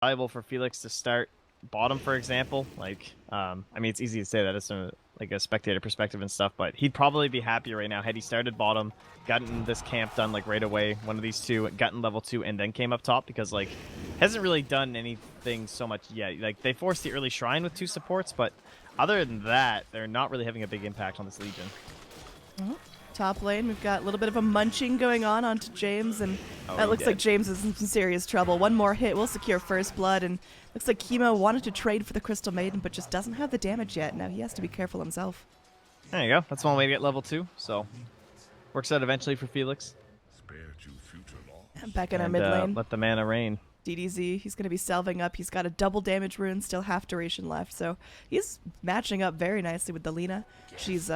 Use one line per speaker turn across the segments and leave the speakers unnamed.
valuable for Felix to start bottom, for example. Like, I mean, it's easy to say that it's like a spectator perspective and stuff, but he'd probably be happier right now had he started bottom, gotten this camp done like right away, one of these two, gotten level 2, and then came up top, because like hasn't really done anything so much yet. Like they forced the early shrine with 2 supports, but other than that, they're not really having a big impact on this Legion.
Top lane, we've got a little bit of a munching going on onto James, and that looks
did.
like James is in some serious trouble. One more hit will secure first blood, and looks like Chemo wanted to trade for the Crystal Maiden, but just doesn't have the damage yet. Now he has to be careful himself.
There you go. That's one way to get level 2, so works out eventually for Felix.
Back in our mid lane,
Let the mana rain.
DDZ, he's going to be salving up. He's got a double damage rune, still half duration left, so he's matching up very nicely with the Lina. She's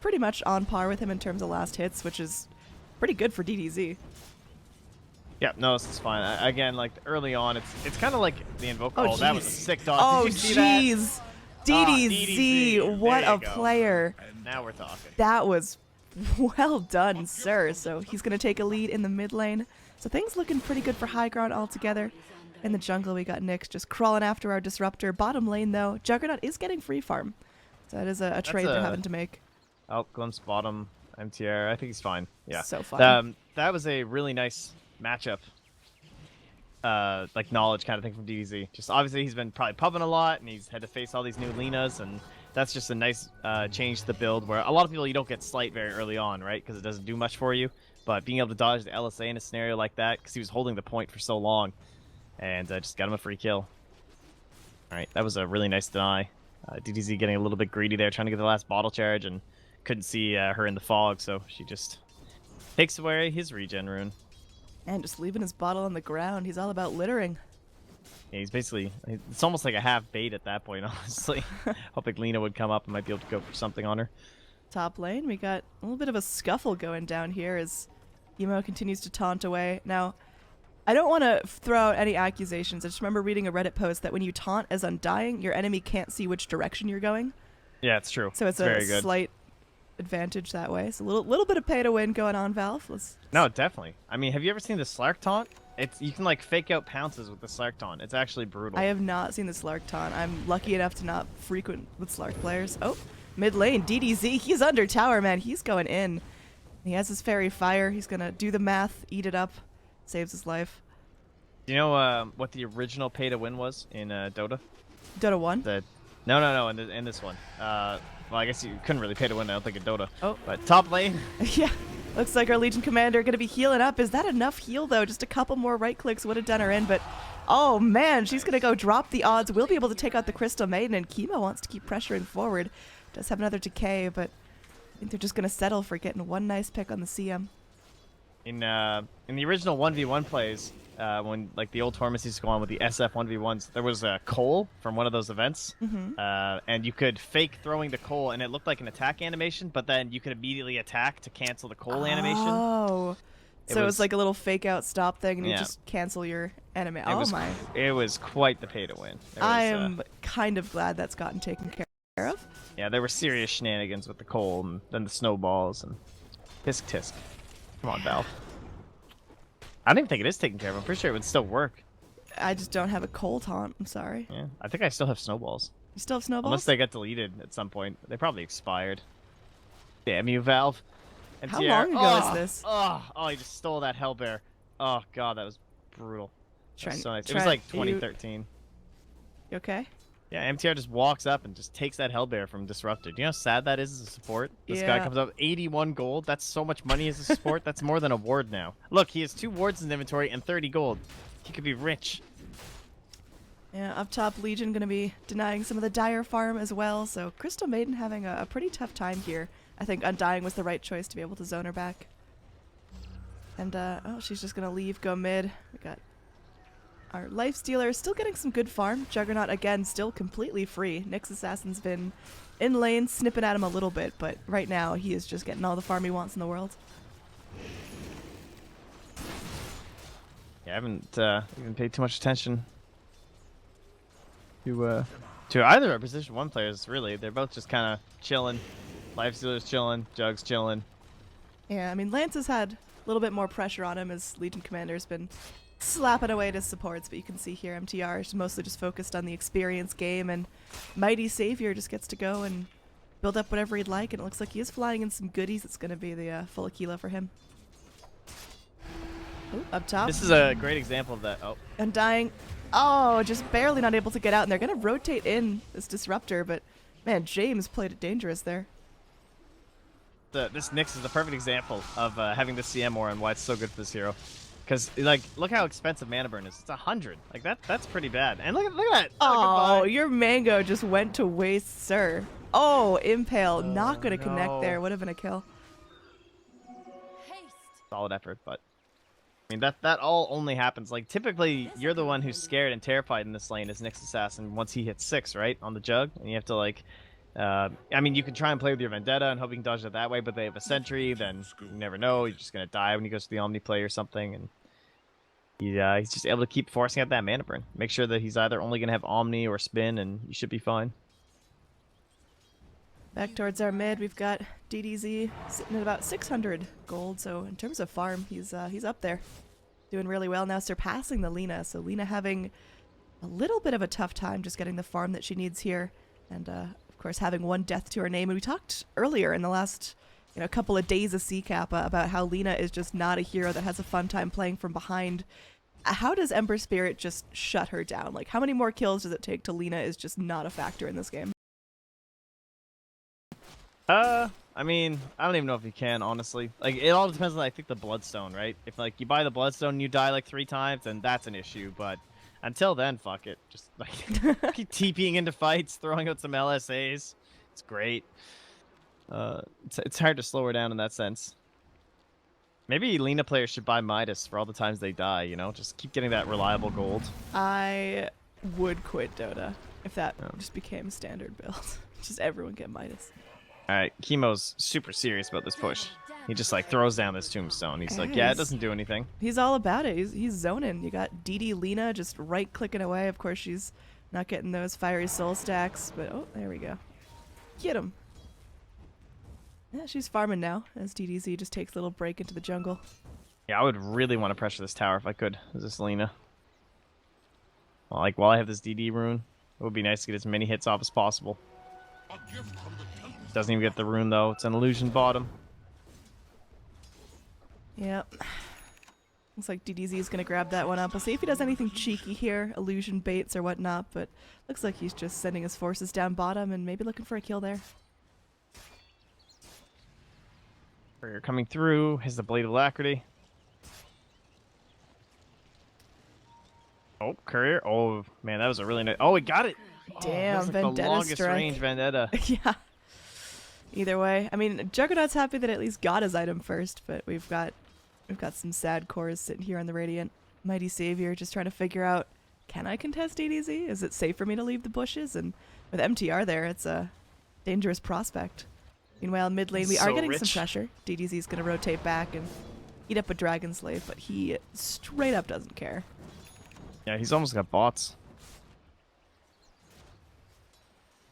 pretty much on par with him in terms of last hits, which is pretty good for DDZ.
Yeah, no, this is fine. Again, like early on, it's kind of like the invoke.
Oh,
That was a sick dodge.
Oh,
Did you see that?
jeez. DDZ, what
There
a
you go.
player.
Now we're talking.
That was well done, sir. So he's going to take a lead in the mid lane. So things looking pretty good for high ground altogether. In the jungle, we got Nyx just crawling after our disruptor. Bottom lane, though, Juggernaut is getting free farm. So that is a trade they're having to make.
Oh, glimpse bottom MTR. I think he's fine. Yeah.
So fine.
That was a really nice matchup. Like knowledge kind of thing from DDZ. Just obviously he's been probably pubbing a lot, and he's had to face all these new Linas, and that's just a nice change to the build where a lot of people, you don't get Slight very early on, right? Because it doesn't do much for you. But being able to dodge the LSA in a scenario like that, because he was holding the point for so long, and just got him a free kill. All right, that was a really nice deny. DDZ getting a little bit greedy there, trying to get the last bottle charge, and couldn't see her in the fog, so she just takes away his regen rune.
And just leaving his bottle on the ground. He's all about littering.
Yeah, he's basically, it's almost like a half bait at that point, honestly. Hoping Lina would come up and might be able to go for something on her.
Top lane, we got a little bit of a scuffle going down here as Emo continues to taunt away. Now, I don't want to throw out any accusations. I just remember reading a Reddit post that when you taunt as Undying, your enemy can't see which direction you're going.
Yeah, it's true.
So it's a
very good.
slight advantage that way. So a little bit of pay to win going on, Valve.
No, definitely. I mean, have you ever seen the Slark taunt? You can like fake out pounces with the Slark taunt. It's actually brutal.
I have not seen the Slark taunt. I'm lucky enough to not frequent with Slark players. Oh, mid lane, DDZ. He's under tower, man. He's going in. He has his fairy fire. He's going to do the math, eat it up, saves his life.
Do you know what the original pay to win was in Dota?
Dota 1?
No, in this one. Well, I guess you couldn't really pay to win, I don't think, in Dota.
Oh.
But top lane.
Yeah. Looks like our Legion Commander going to be healing up. Is that enough heal, though? Just a couple more right clicks would have done her in, but oh, man, she's going to go drop the odds. We'll be able to take out the Crystal Maiden, and Chemo wants to keep pressuring forward. Does have another decay, but I think they're just going to settle for getting one nice pick on the CM.
In the original 1v1 plays, when like the old tournaments used to go on with the SF 1v1s, there was a Cole from one of those events, and you could fake throwing the Cole, and it looked like an attack animation, but then you could immediately attack to cancel the Cole animation.
Oh, so it was like a little fake out stop thing, and you
Yeah.
just cancel your animation.
It
Oh
was,
my!
It was quite the pay to win.
I am kind of glad that's gotten taken care of.
Yeah, there were serious shenanigans with the Cole, and then the snowballs, and tisk tisk. Come on, Valve. I don't even think it is taken care of. I'm pretty sure it would still work.
I just don't have a cold taunt. I'm sorry.
Yeah, I think I still have snowballs.
You still have snowballs?
Unless they got deleted at some point. They probably expired. Damn you, Valve.
How
MTR.
long ago is this?
Oh, he just stole that Hellbear. Oh, God, that was brutal. That was so nice. It was like 2013.
You okay?
Yeah, MTR just walks up and just takes that Hellbear from Disrupted. You know how sad that is as a support? This guy comes up 81 gold. That's so much money as a support. That's more than a ward now. Look, he has 2 wards in inventory and 30 gold. He could be rich.
Yeah, up top, Legion going to be denying some of the Dire farm as well. So Crystal Maiden having a pretty tough time here. I think Undying was the right choice to be able to zone her back. And, oh, she's just going to leave, go mid. We got our Life Stealer still getting some good farm. Juggernaut, again, still completely free. Nyx Assassin's been in lane, snipping at him a little bit, but right now he is just getting all the farm he wants in the world.
Yeah, I haven't even paid too much attention to either our position 1 players, really. They're both just kind of chilling. Life Stealer's chilling, Jug's chilling.
Yeah, I mean, Lance has had a little bit more pressure on him as Legion Commander's been slapping away at his supports, but you can see here MTR is mostly just focused on the experience game, and Mighty Savior just gets to go and build up whatever he'd like, and it looks like he is flying in some goodies. It's going to be the full Aquila for him. Ooh, up top.
This is a great example of that. Oh.
Undying. Oh, just barely not able to get out, and they're going to rotate in this Disruptor, but man, James played it dangerous there.
This Nyx is the perfect example of having the CM aura and why it's so good for this hero. Because, like, look how expensive mana burn is. It's 100. Like, that's pretty bad. And look at that.
Oh, your mango just went to waste, sir. Oh, Impale. Not going to connect there. Would have been a kill.
Solid effort, but... I mean, that all only happens. Like, typically, you're the one who's scared and terrified in this lane as Nyx Assassin once he hits 6, right? On the jug. And you have to, like... I mean, you can try and play with your Vendetta and hope you can dodge it that way, but they have a Sentry, then you never know. You're just going to die when he goes to the Omni play or something, and he's just able to keep forcing out that mana burn. Make sure that he's either only going to have Omni or Spin, and you should be fine.
Back towards our mid, we've got DDZ sitting at about 600 gold, so in terms of farm, he's up there. Doing really well now, surpassing the Lina, so Lina having a little bit of a tough time just getting the farm that she needs here, and of course having one death to her name. And we talked earlier in the last couple of days of Kappa about how Lina is just not a hero that has a fun time playing from behind. How does Ember Spirit just shut her down? Like, how many more kills does it take till Lina is just not a factor in this game?
I mean, I don't even know if you can, honestly. Like, it all depends on, I think, the Bloodstone, right? If, like, you buy the Bloodstone and you die, like, 3 times, then that's an issue, but until then, fuck it. Just, like, keep TPing into fights, throwing out some LSAs. It's great. It's hard to slow her down in that sense. Maybe Lina players should buy Midas for all the times they die, Just keep getting that reliable gold.
I would quit Dota if that just became standard build. Just everyone get Midas.
Alright, Chemo's super serious about this push. He just, like, throws down this tombstone. He's like, yeah, it doesn't do anything.
He's all about it. He's zoning. You got DD Lina just right-clicking away. Of course, she's not getting those fiery soul stacks, but oh, there we go. Get him. Yeah, she's farming now as DDZ just takes a little break into the jungle.
Yeah, I would really want to pressure this tower if I could. Is this Lina? Well, like, while I have this DD rune, it would be nice to get as many hits off as possible. Doesn't even get the rune, though. It's an illusion bottom.
Yep. Looks like DDZ is going to grab that one up. We'll see if he does anything cheeky here, illusion baits or whatnot, but looks like he's just sending his forces down bottom and maybe looking for a kill there.
Courier coming through. Has the Blade of Alacrity. Oh, Courier. Oh, man, that was a really nice... Oh, we got it!
Damn,
like
Vendetta
the longest
strike.
range Vendetta.
Yeah. Either way, I mean, Juggernaut's happy that at least got his item first, but we've got some sad cores sitting here on the Radiant. Mighty Savior just trying to figure out, can I contest DDZ? Is it safe for me to leave the bushes? And with MTR there, it's a dangerous prospect. Meanwhile, mid lane, we are getting some pressure. DDZ's going to rotate back and eat up a Dragon Slave, but he straight up doesn't care.
Yeah, he's almost got bots.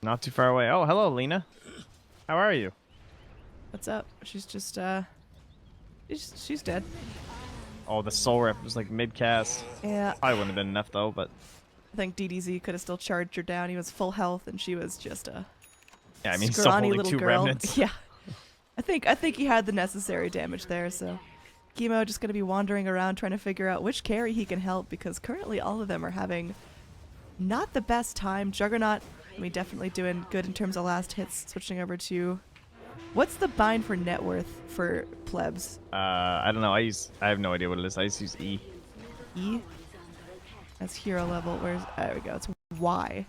Not too far away. Oh, hello, Lina. How are you?
What's up? She's just, she's dead.
Oh, the soul rip was like mid-cast.
Yeah.
Probably wouldn't have been enough, though, but...
I think DDZ could have still charged her down. He was full health, and she was just a
yeah, I mean,
scrawny
he's still
little
holding 2
girl.
remnants.
Yeah. I think he had the necessary damage there, so... Chemo just going to be wandering around trying to figure out which carry he can help, because currently all of them are having not the best time. Juggernaut, I mean, definitely doing good in terms of last hits. Switching over to... What's the bind for net worth for plebs?
I don't know. I have no idea what it is. I just use E.
E? That's hero level. There we go. It's Y.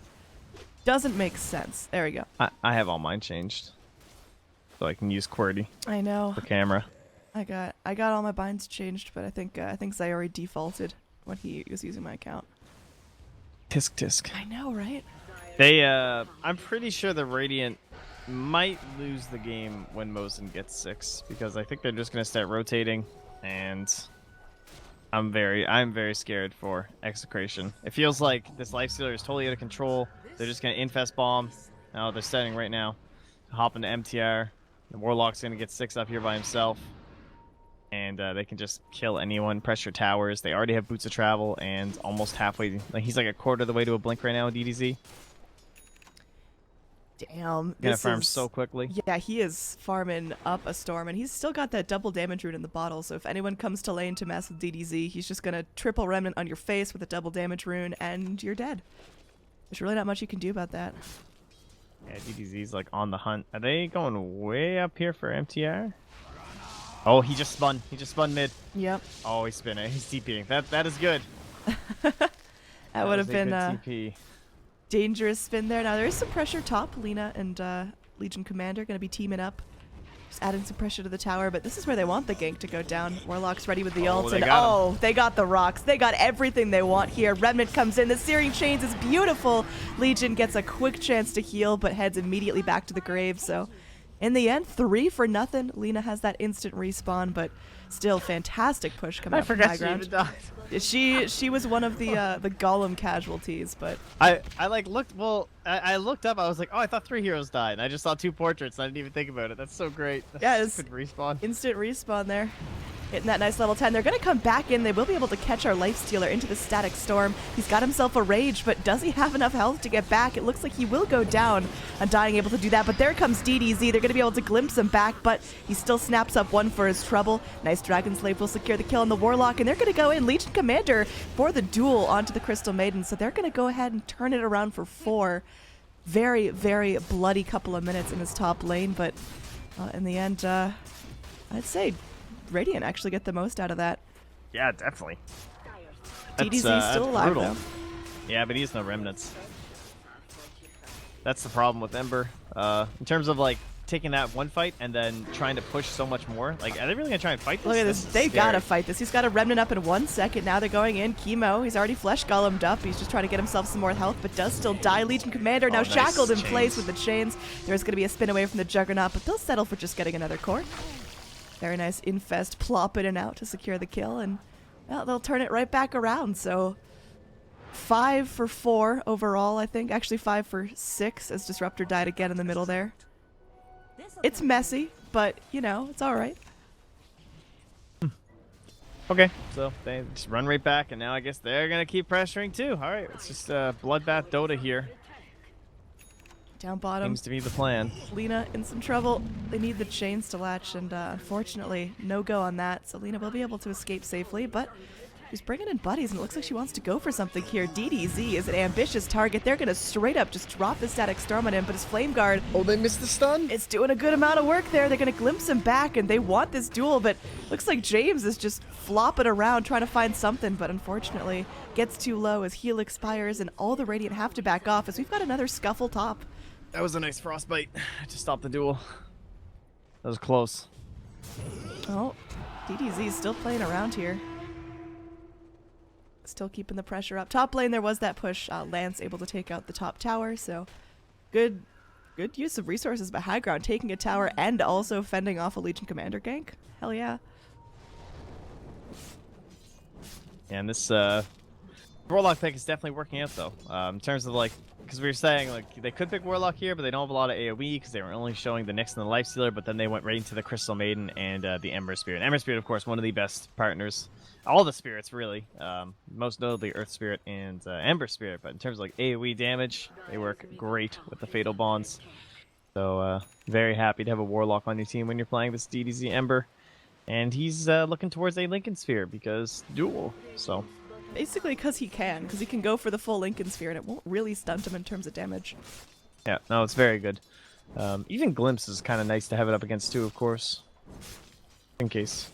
Doesn't make sense. There we go.
I have all mine changed. So I can use QWERTY
I know.
for camera.
I got all my binds changed, but I think Zyori defaulted when he was using my account.
Tisk tisk.
I know, right?
I'm pretty sure the Radiant might lose the game when Mosin gets 6, because I think they're just gonna start rotating, and I'm very scared for Execration. It feels like this Lifestealer is totally out of control. They're just gonna infest bomb. Now they're setting right now. Hop into MTR. The Warlock's gonna get 6 up here by himself. And and they can just kill anyone, pressure towers. They already have boots of travel, and almost halfway. Like he's like a quarter of the way to a blink right now with DDZ.
Damn,
Gonna farm so quickly.
Yeah, he is farming up a storm, and he's still got that double damage rune in the bottle, so if anyone comes to lane to mess with DDZ, he's just gonna triple remnant on your face with a double damage rune, and you're dead. There's really not much you can do about that.
Yeah, DDZ's like on the hunt. Are they going way up here for MTR? Oh, he just spun. He just spun mid.
Yep.
Oh, he's spinning. He's TPing. That is good.
That would have been
TP.
Dangerous spin there. Now there is some pressure top. Lina and Legion Commander going to be teaming up. Just adding some pressure to the tower, but this is where they want the gank to go down. Warlock's ready with the ult, and they got the rocks. They got everything they want here. Remnant comes in. The Searing Chains is beautiful. Legion gets a quick chance to heal, but heads immediately back to the grave. So in the end, 3 for nothing. Lina has that instant respawn, but still fantastic push coming up from high ground.
I forgot
She was one of the Golem casualties, but
I like looked. Well, I looked up. I was like, oh, I thought 3 heroes died. And I just saw 2 portraits. And I didn't even think about it. That's so great.
Yeah, it's
respawn.
Instant respawn there. Hitting that nice level 10. They're going to come back in. They will be able to catch our Lifestealer into the Static Storm. He's got himself a Rage, but does he have enough health to get back? It looks like he will go down. Undying able to do that, but there comes DDZ. They're going to be able to glimpse him back, but he still snaps up 1 for his trouble. Nice Dragon Slave will secure the kill on the Warlock, and they're going to go in Legion Commander for the duel onto the Crystal Maiden. So they're going to go ahead and turn it around for 4. Very, very bloody couple of minutes in his top lane, but in the end, I'd say Radiant actually get the most out of that.
Yeah, definitely.
DDZ still alive, though.
Yeah, but he has no remnants. That's the problem with Ember. In terms of like taking that one fight and then trying to push so much more. Like, are they really gonna try and fight this?
Look at this. They gotta fight this. He's got a remnant up in 1 second. Now they're going in. Chemo. He's already flesh golemed up. He's just trying to get himself some more health, but does still die. Legion Commander now shackled in place with the chains. There's gonna be a spin away from the Juggernaut, but they'll settle for just getting another core. Very nice infest plop in and out to secure the kill, and well, they'll turn it right back around. So 5 for 4 overall, I think. Actually 5 for 6 as Disruptor died again in the middle there. It's messy, but you know, it's all right.
Okay, so they just run right back, and now I guess they're gonna keep pressuring too. All right, it's just bloodbath Dota here.
Down bottom.
Seems to be the plan.
Lina in some trouble. They need the chains to latch, and unfortunately, no go on that. So Lina will be able to escape safely, but she's bringing in buddies, and it looks like she wants to go for something here. DDZ is an ambitious target. They're going to straight up just drop the Static Storm on him, but his Flame Guard...
Oh, they missed the stun?
It's doing a good amount of work there. They're going to glimpse him back, and they want this duel, but looks like James is just flopping around trying to find something, but unfortunately gets too low as heal expires, and all the Radiant have to back off as we've got another scuffle top.
That was a nice frostbite to stop the duel. That was close.
Oh, DDZ is still playing around here. Still keeping the pressure up. Top lane, there was that push. Lance able to take out the top tower, so good use of resources by high ground, taking a tower and also fending off a Legion Commander gank. Hell yeah.
And this Warlock pick is definitely working out, though. In terms of, like, because we were saying, like, they could pick Warlock here, but they don't have a lot of AoE because they were only showing the Nyx and the Lifestealer, but then they went right into the Crystal Maiden and the Ember Spirit. Ember Spirit, of course, one of the best partners. All the spirits, really. Most notably Earth Spirit and Ember Spirit, but in terms of, like, AoE damage, they work great with the Fatal Bonds. So, very happy to have a Warlock on your team when you're playing this DDZ Ember. And he's looking towards a Lincoln Sphere because duel, so...
Basically because he can go for the full Lincoln Sphere and it won't really stunt him in terms of damage.
Yeah, no, it's very good. Even Glimpse is kind of nice to have it up against too, of course. In case.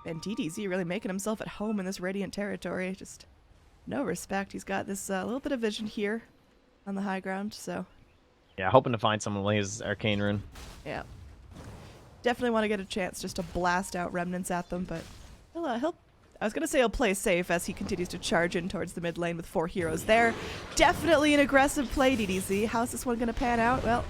And DDZ really making himself at home in this Radiant territory. Just no respect. He's got this little bit of vision here on the high ground, so...
Yeah, hoping to find someone with his Arcane Rune.
Yeah. Definitely want to get a chance just to blast out remnants at them, but... He'll I was going to say he'll play safe as he continues to charge in towards the mid lane with 4 heroes there. Definitely an aggressive play, DDZ. How's this one going to pan out? Well,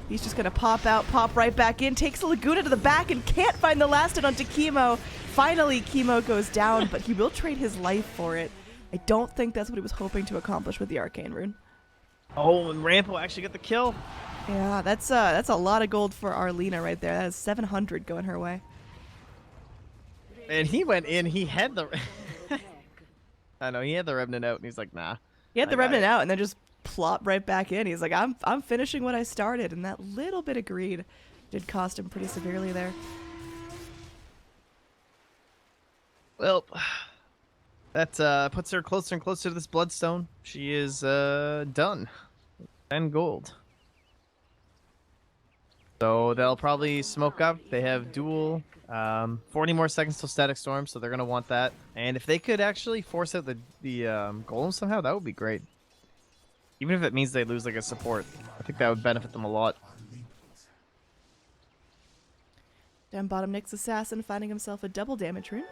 he's just going to pop out, pop right back in, takes the Laguna to the back, and can't find the last hit onto Chemo. Finally, Chemo goes down, but he will trade his life for it. I don't think that's what he was hoping to accomplish with the Arcane Rune.
Oh, and Ramp will actually get the kill.
Yeah, that's a lot of gold for Arlena right there. That is 700 going her way.
And he went in. He had the. I know he had the remnant out, and he's like, "Nah,
He had
I
the
got
remnant
it."
out and then just plopped right back in. He's like, I'm finishing what I started, and that little bit of greed did cost him pretty severely there.
Well, that puts her closer and closer to this bloodstone. She is done. 10 gold. So they'll probably smoke up. They have dual 40 more seconds till static storm, so they're gonna want that. And if they could actually force out the golem somehow, that would be great. Even if it means they lose like a support, I think that would benefit them a lot.
Down bottom, Nyx Assassin finding himself a double damage rune.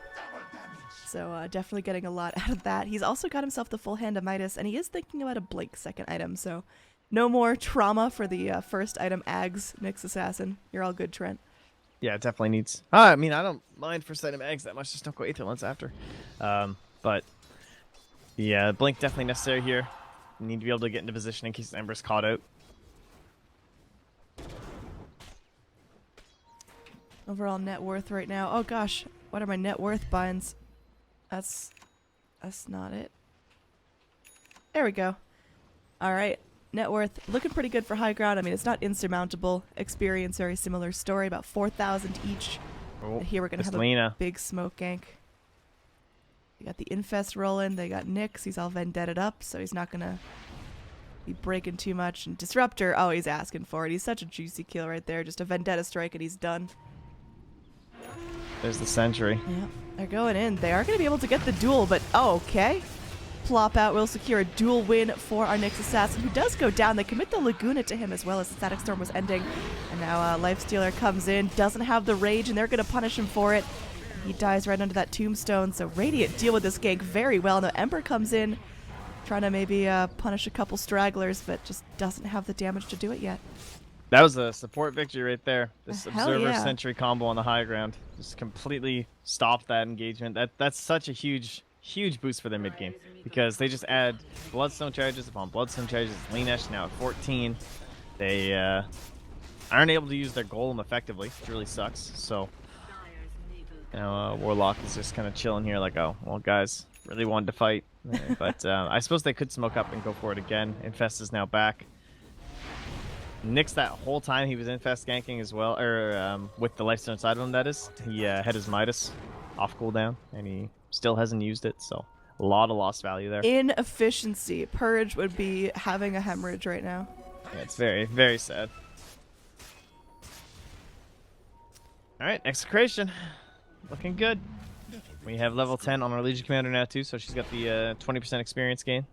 So definitely getting a lot out of that. He's also got himself the full hand of Midas, and he is thinking about a blink second item. So no more trauma for the first item, Ags, Nyx Assassin. You're all good, Trent.
Yeah, it definitely needs. I mean, I don't mind first item eggs that much. Just don't go Aether Lens after. But yeah, blink definitely necessary here. You need to be able to get into position in case Ember's caught out.
Overall net worth right now. Oh gosh, what are my net worth binds? That's not it. There we go. All right, net worth looking pretty good for high ground. I mean, it's not insurmountable. Experience, very similar story, about 4,000 each.
Oh,
Here we're gonna have
Lena.
a big smoke gank. They got the Infest rolling. They got Nyx. He's all vendetted up, so he's not gonna be breaking too much. And Disruptor, oh, he's asking for it. He's such a juicy kill right there. Just a Vendetta strike and he's done.
There's the sentry.
Yeah, they're going in. They are going to be able to get the duel, but oh, okay. Plop out will secure a duel win for our Nyx Assassin, who does go down. They commit the Laguna to him as well as the Static Storm was ending. And now Lifestealer comes in, doesn't have the rage, and they're going to punish him for it. He dies right under that tombstone, so Radiant deal with this gank very well. Now Ember comes in, trying to maybe punish a couple stragglers, but just doesn't have the damage to do it yet.
That was a support victory right there. This
Hell
Observer
yeah.
Sentry combo on the high ground just completely stopped that engagement. That's such a huge boost for their mid game because they just add Bloodstone charges upon Bloodstone charges. Leanesh now at 14. They aren't able to use their golem effectively, which really sucks. So you know, Warlock is just kind of chilling here, like, oh well, guys, really wanted to fight, but I suppose they could smoke up and go for it again. Infest is now back. Nyx that whole time he was Infest ganking as well, or with the Lifestone side of him, that is. He had his Midas off cooldown, and he still hasn't used it, so a lot of lost value there.
Inefficiency. Purge would be having a hemorrhage right now.
Yeah, it's very, very sad. Alright, Execration. Looking good. We have level 10 on our Legion Commander now, too, so she's got the 20% experience gain.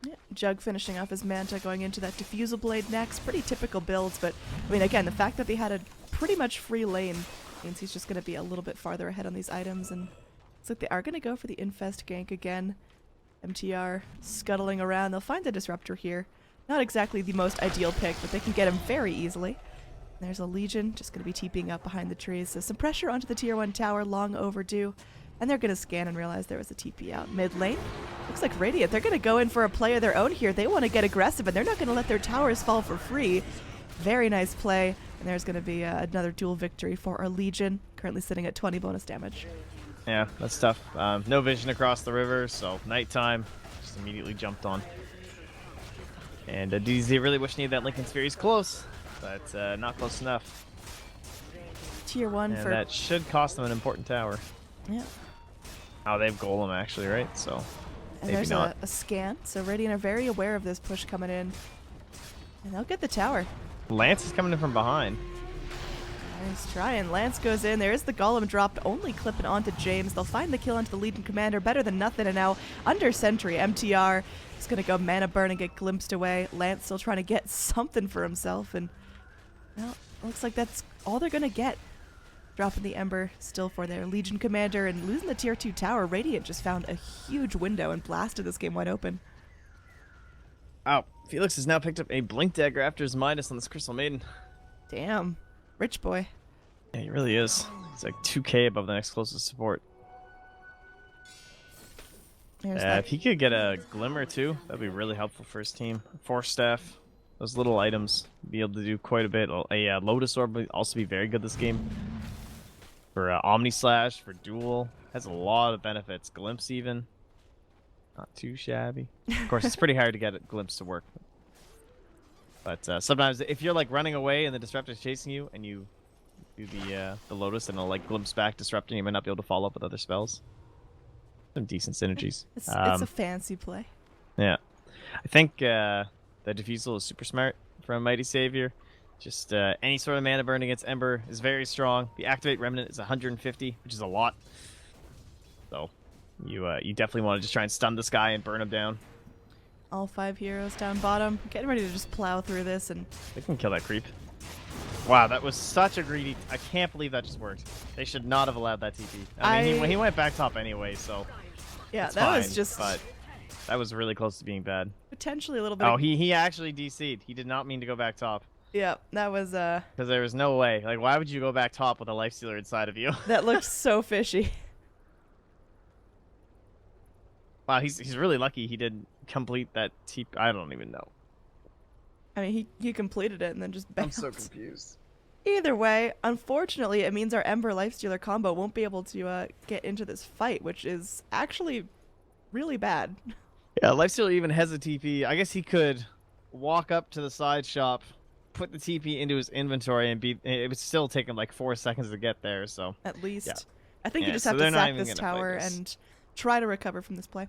Yeah, Jug finishing off his Manta, going into that Diffusal Blade next. Pretty typical builds, but I mean, again, the fact that they had a pretty much free lane means he's just going to be a little bit farther ahead on these items, and looks like they are going to go for the Infest gank again. MTR scuttling around. They'll find the Disruptor here. Not exactly the most ideal pick, but they can get him very easily. There's a Legion just going to be TPing up behind the trees, so some pressure onto the tier 1 tower, long overdue. And they're going to scan and realize there was a TP out mid lane. Looks like Radiant, they're going to go in for a play of their own here. They want to get aggressive, and they're not going to let their towers fall for free. Very nice play. And there's going to be another duel victory for our Legion, currently sitting at 20 bonus damage.
Yeah, that's tough. No vision across the river, so nighttime just immediately jumped on. And DZ really wish needed that Lincoln Sphere. He's close, but not close enough.
Tier 1
And
for...
that should cost them an important tower.
Yeah.
Oh, they have Golem actually, right? So
And
maybe
there's
not.
a scan, so Radiant are very aware of this push coming in. And they'll get the tower.
Lance is coming in from behind.
Nice try, and Lance goes in. There is the Golem dropped, only clipping onto James. They'll find the kill onto the Legion Commander, better than nothing, and now under Sentry, MTR is going to go Mana Burn and get glimpsed away. Lance still trying to get something for himself, and well, looks like that's all they're going to get. Dropping the Ember still for their Legion Commander, and losing the tier 2 tower. Radiant just found a huge window and blasted this game wide open.
Oh, Felix has now picked up a Blink Dagger after his Midas on this Crystal Maiden.
Damn. Rich boy.
Yeah, he really is. He's like 2k above the next closest support.
There's that.
If he could get a Glimmer too, that'd be really helpful for his team. Force Staff. Those little items be able to do quite a bit. A Lotus Orb would also be very good this game. For Omni Slash, for Duel. Has a lot of benefits. Glimpse even. Not too shabby. Of course, it's pretty hard to get a Glimpse to work. But sometimes if you're like running away and the Disruptor's chasing you and you do the Lotus and it'll like glimpse back Disruptor, you might not be able to follow up with other spells. Some decent synergies.
It's a fancy play.
Yeah. I think the Diffusal is super smart from a Mighty Savior. Just any sort of mana burn against Ember is very strong. The Activate Remnant is 150, which is a lot. So you definitely want to just try and stun this guy and burn him down.
All 5 heroes down bottom. Getting ready to just plow through this and...
They can kill that creep. Wow, that was such a greedy... I can't believe that just worked. They should not have allowed that TP. I mean, he went back top anyway, so...
Yeah, that
fine,
was just...
But that was really close to being bad.
Potentially a little bit...
Oh, he actually DC'd. He did not mean to go back top.
Yeah, that was...
Because there was no way. Like, why would you go back top with a Lifestealer inside of you?
That looked so fishy.
Wow, he's really lucky he didn't complete that TP. I don't even know.
I mean, he completed it and then just bounced.
I'm so confused.
Either way, unfortunately, it means our Ember Lifestealer combo won't be able to get into this fight, which is actually really bad.
Yeah, Lifestealer even has a TP. I guess he could walk up to the side shop, put the TP into his inventory, and it would still take him like 4 seconds to get there. So
at least,
yeah.
I think you just have to sack this tower and try to recover from this play.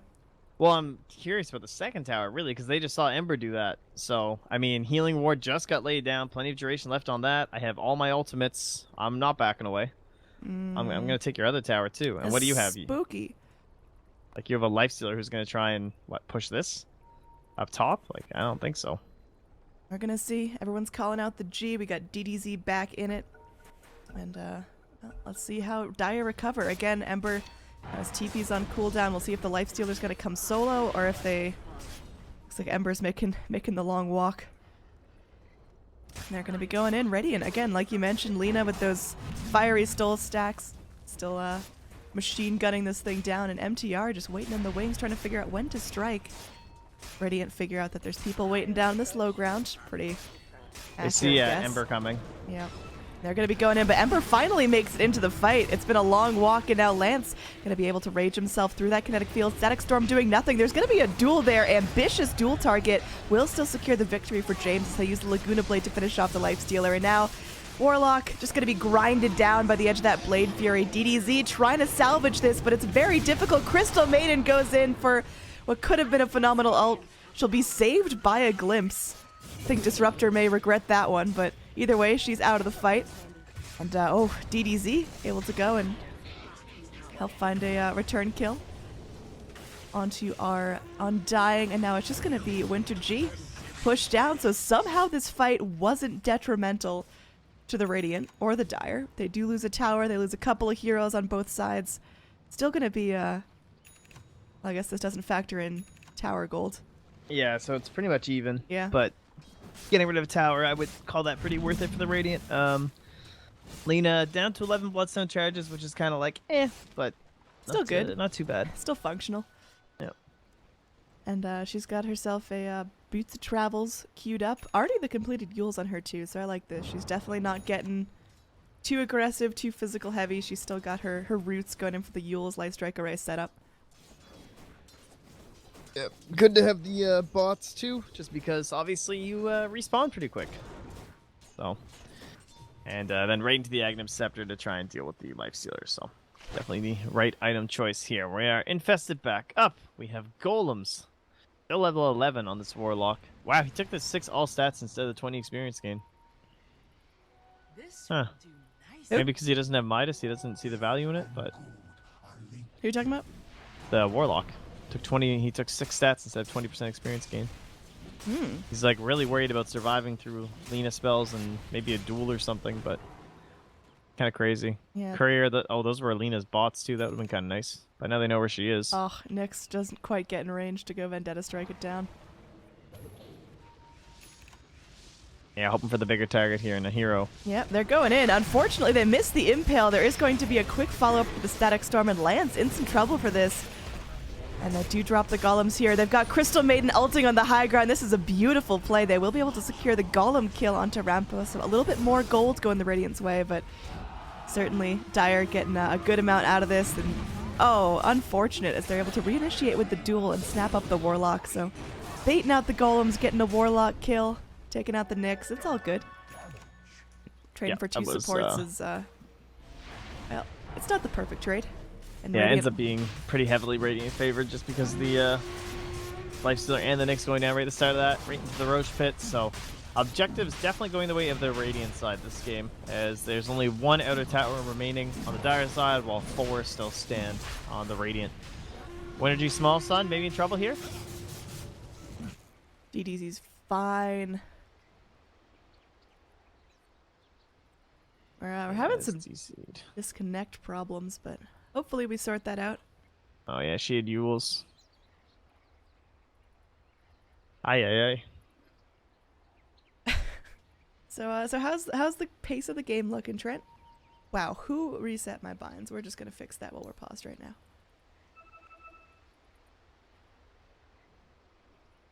Well, I'm curious about the second tower, really, because they just saw Ember do that. So, I mean, Healing Ward just got laid down. Plenty of duration left on that. I have all my ultimates. I'm not backing away. I'm going to take your other tower, too. And what do you have?
Spooky.
Like, you have a Lifestealer who's going to try and, what, push this? Up top? Like, I don't think so.
We're going to see. Everyone's calling out the G. We got DDZ back in it. And let's see how Dire recover. Again, Ember... As TP's on cooldown, we'll see if the Lifestealer's gonna come solo or if they... Looks like Ember's making the long walk. And they're gonna be going in ready, and again, like you mentioned, Lena with those fiery stole stacks, still machine gunning this thing down, and MTR just waiting in the wings, trying to figure out when to strike. Radiant figure out that there's people waiting down this low ground. Pretty accurate
They see
guess.
Ember coming.
Yeah. They're going to be going in, but Ember finally makes it into the fight. It's been a long walk, and now Lance going to be able to rage himself through that kinetic field. Static Storm doing nothing. There's going to be a duel there. Ambitious duel target will still secure the victory for James as they use the Laguna Blade to finish off the Lifestealer. And now Warlock just going to be grinded down by the edge of that Blade Fury. DDZ trying to salvage this, but it's very difficult. Crystal Maiden goes in for what could have been a phenomenal ult. She'll be saved by a glimpse. I think Disruptor may regret that one, but either way, she's out of the fight. And, DDZ able to go and help find a return kill onto our Undying. And now it's just going to be Winter G pushed down. So somehow this fight wasn't detrimental to the Radiant or the Dire. They do lose a tower. They lose a couple of heroes on both sides. Still going to be, I guess this doesn't factor in tower gold.
Yeah, so it's pretty much even.
Yeah.
But getting rid of a tower, I would call that pretty worth it for the Radiant. Lena down to 11 Bloodstone charges, which is kind of like, but
still good.
Not too bad.
Still functional.
Yep.
And she's got herself a Boots of Travels queued up. Already the completed Yules on her too, so I like this. She's definitely not getting too aggressive, too physical heavy. She's still got her roots going in for the Yules Light Strike Array setup.
Yeah, good to have the bots too, just because obviously you respawn pretty quick. So, and then right into the Aghanim Scepter to try and deal with the Lifestealer. So, definitely the right item choice here. We are infested back up. We have Golems. Still level 11 on this Warlock. Wow, he took the 6 all stats instead of the 20 experience gain. Huh. Maybe because he doesn't have Midas, he doesn't see the value in it, but...
Who are you talking about?
The Warlock. He took 6 stats instead of 20% experience gain. He's like really worried about surviving through Lena spells and maybe a duel or something, but kind of crazy.
Yeah.
Courier, those were Lena's bots too. That would have been kind of nice. But now they know where she is.
Oh, Nyx doesn't quite get in range to go Vendetta strike it down.
Yeah, hoping for the bigger target here in a hero.
Yep, they're going in. Unfortunately, they missed the Impale. There is going to be a quick follow-up with the Static Storm, and Lance in some trouble for this. And they do drop the golems here. They've got Crystal Maiden ulting on the high ground. This is a beautiful play. They will be able to secure the golem kill onto Rampo. So a little bit more gold going the Radiant's way, but certainly Dire getting a good amount out of this. And oh, unfortunate as they're able to reinitiate with the duel and snap up the Warlock. So baiting out the golems, getting a Warlock kill, taking out the Nyx. It's all good. Trading for two supports is, well, it's not the perfect trade. And
yeah, it ends up being pretty heavily Radiant favored just because of the Lifestealer and the Nyx going down right at the start of that, right into the Roche pit. So objectives definitely going the way of the Radiant side this game, as there's only one outer tower remaining on the Dire side, while 4 still stand on the Radiant. Winergy Small Sun maybe in trouble here.
DDZ's fine. We're having some disconnect problems, but hopefully we sort that out.
Oh yeah, she had Yules. Aye.
So how's the pace of the game looking, Trent? Wow, who reset my binds? We're just gonna fix that while we're paused right now.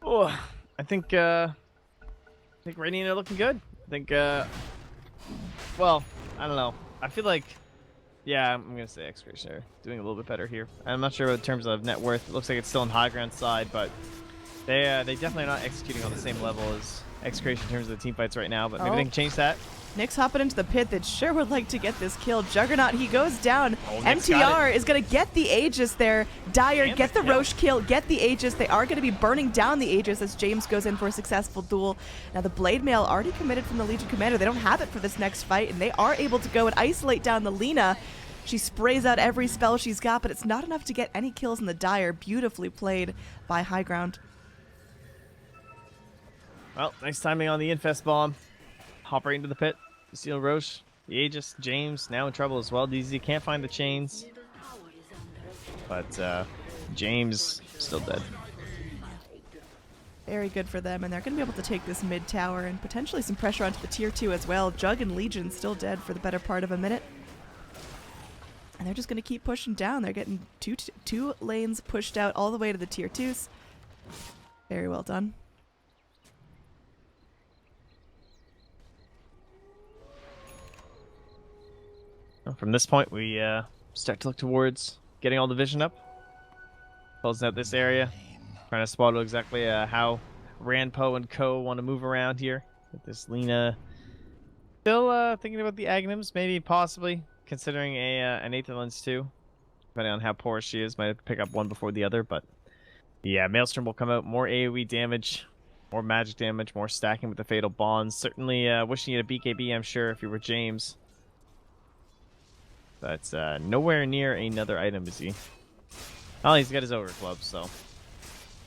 Oh, I think Radiant are looking good. I think well, I don't know. I feel like, yeah, I'm gonna say Execration are doing a little bit better here. I'm not sure in terms of net worth. It looks like it's still on high ground side, but they definitely are not executing on the same level as Execration in terms of the team fights right now. But maybe they can change that.
Nyx hopping into the pit that sure would like to get this kill. Juggernaut, he goes down.
Oh,
MTR is going to get the Aegis there. Dire, and get the Roche kill, get the Aegis. They are going to be burning down the Aegis as James goes in for a successful duel. Now the Blade Mail already committed from the Legion Commander. They don't have it for this next fight, and they are able to go and isolate down the Lina. She sprays out every spell she's got, but it's not enough to get any kills in the Dire. Beautifully played by High Ground.
Well, nice timing on the Infest Bomb. Hop right into the pit. Steal Roche. The Aegis. James now in trouble as well. DZ can't find the chains. But James still dead.
Very good for them, and they're going to be able to take this mid tower and potentially some pressure onto the tier 2 as well. Jug and Legion still dead for the better part of a minute. And they're just going to keep pushing down. They're getting two lanes pushed out all the way to the tier 2s. Very well done.
From this point, we start to look towards getting all the vision up. Closing out this area. Trying to spot out exactly how Ranpo and Co. want to move around here. With this Lina still thinking about the Aghanims, maybe, possibly. Considering an Aetherlens too. Depending on how porous she is. Might have to pick up one before the other, but yeah, Maelstrom will come out. More AoE damage. More magic damage. More stacking with the Fatal Bonds. Certainly wishing you a BKB, I'm sure, if you were James. But nowhere near another item, is he? Oh, he's got his Ogre Club, so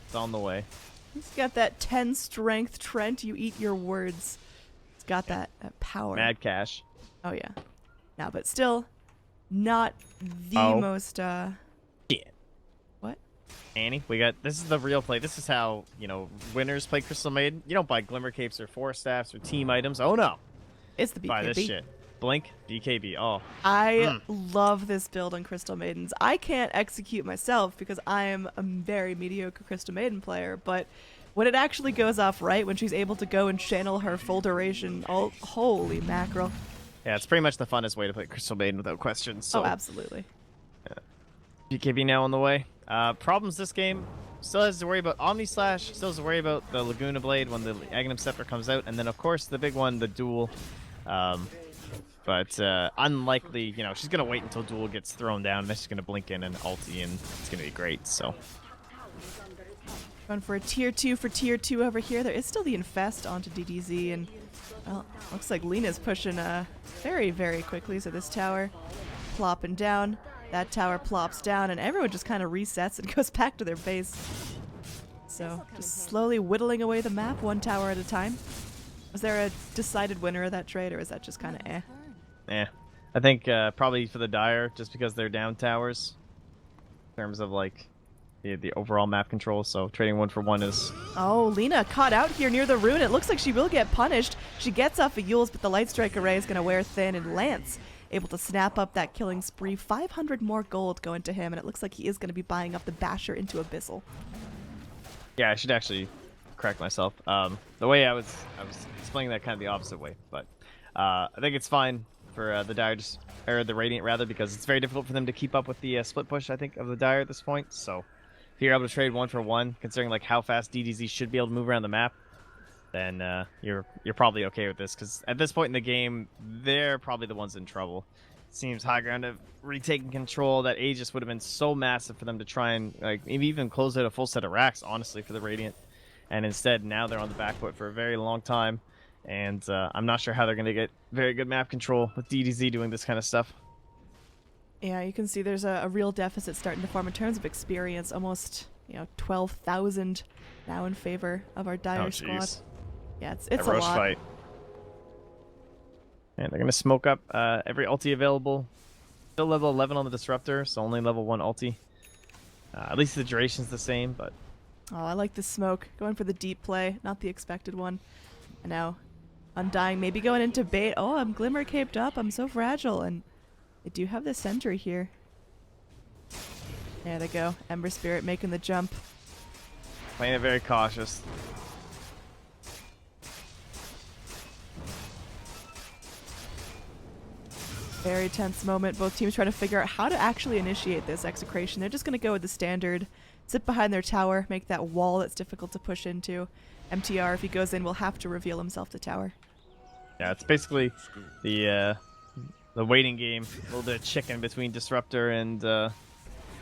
it's on the way.
He's got that 10 strength, Trent. You eat your words. He's got that power.
Mad Cash.
Oh, yeah. No, but still not the most...
Shit.
What?
Annie, this is the real play. This is how, winners play Crystal Maiden. You don't buy Glimmer Capes or Force Staffs or team items. Oh, no.
It's the BKB.
Buy this shit. Blink, BKB. Oh.
I love this build on Crystal Maidens. I can't execute myself because I am a very mediocre Crystal Maiden player, but when it actually goes off right, when she's able to go and channel her full duration, holy mackerel.
Yeah, it's pretty much the funnest way to play Crystal Maiden without question. So.
Oh, absolutely.
Yeah. BKB now on the way. Problems this game. Still has to worry about Omni Slash. Still has to worry about the Laguna Blade when the Aghanim Scepter comes out. And then, of course, the big one, the Duel. But unlikely, she's going to wait until Duel gets thrown down, and then she's going to blink in and ulti, and it's going to be great, so.
Going for a tier 2 for tier 2 over here. There is still the Infest onto DDZ, and, well, looks like Lina's pushing very, very quickly, so this tower plopping down. That tower plops down, and everyone just kind of resets and goes back to their base. So, just slowly whittling away the map, one tower at a time. Was there a decided winner of that trade, or is that just kind of eh?
Yeah, I think probably for the Dire, just because they're down towers, in terms of like the overall map control. So trading one for one is.
Oh, Lina caught out here near the rune. It looks like she will get punished. She gets off of Yules, but the Light Strike Array is going to wear thin, and Lance able to snap up that killing spree. 500 more gold going to him, and it looks like he is going to be buying up the Basher into Abyssal.
Yeah, I should actually correct myself. The way I was explaining that kind of the opposite way, but I think it's fine for the Dire, or the Radiant rather, because it's very difficult for them to keep up with the split push, I think, of the Dire at this point. So if you're able to trade 1-for-1, considering like how fast DDZ should be able to move around the map, then you're probably okay with this, because at this point in the game, they're probably the ones in trouble. It seems High Ground have retaken control. That Aegis would have been so massive for them to try and like maybe even close out a full set of racks, honestly, for the Radiant. And instead, now they're on the back foot for a very long time. And I'm not sure how they're going to get very good map control with DDZ doing this kind of stuff.
Yeah, you can see there's a real deficit starting to form in terms of experience. Almost, 12,000 now in favor of our Dire squad. Yeah, it's a lot.
Fight. And they're going to smoke up every ulti available. Still level 11 on the Disruptor, so only level 1 ulti. At least the duration's the same, but...
Oh, I like the smoke. Going for the deep play, not the expected one. And now, Undying maybe going into bait. Oh, I'm Glimmer caped up. I'm so fragile. And I do have the sentry here. There they go. Ember Spirit making the jump.
Playing it very cautious.
Very tense moment. Both teams trying to figure out how to actually initiate this Execration. They're just going to go with the standard. Sit behind their tower, make that wall that's difficult to push into. MTR, if he goes in, will have to reveal himself to tower.
Yeah, it's basically the waiting game. A little bit of chicken between Disruptor and the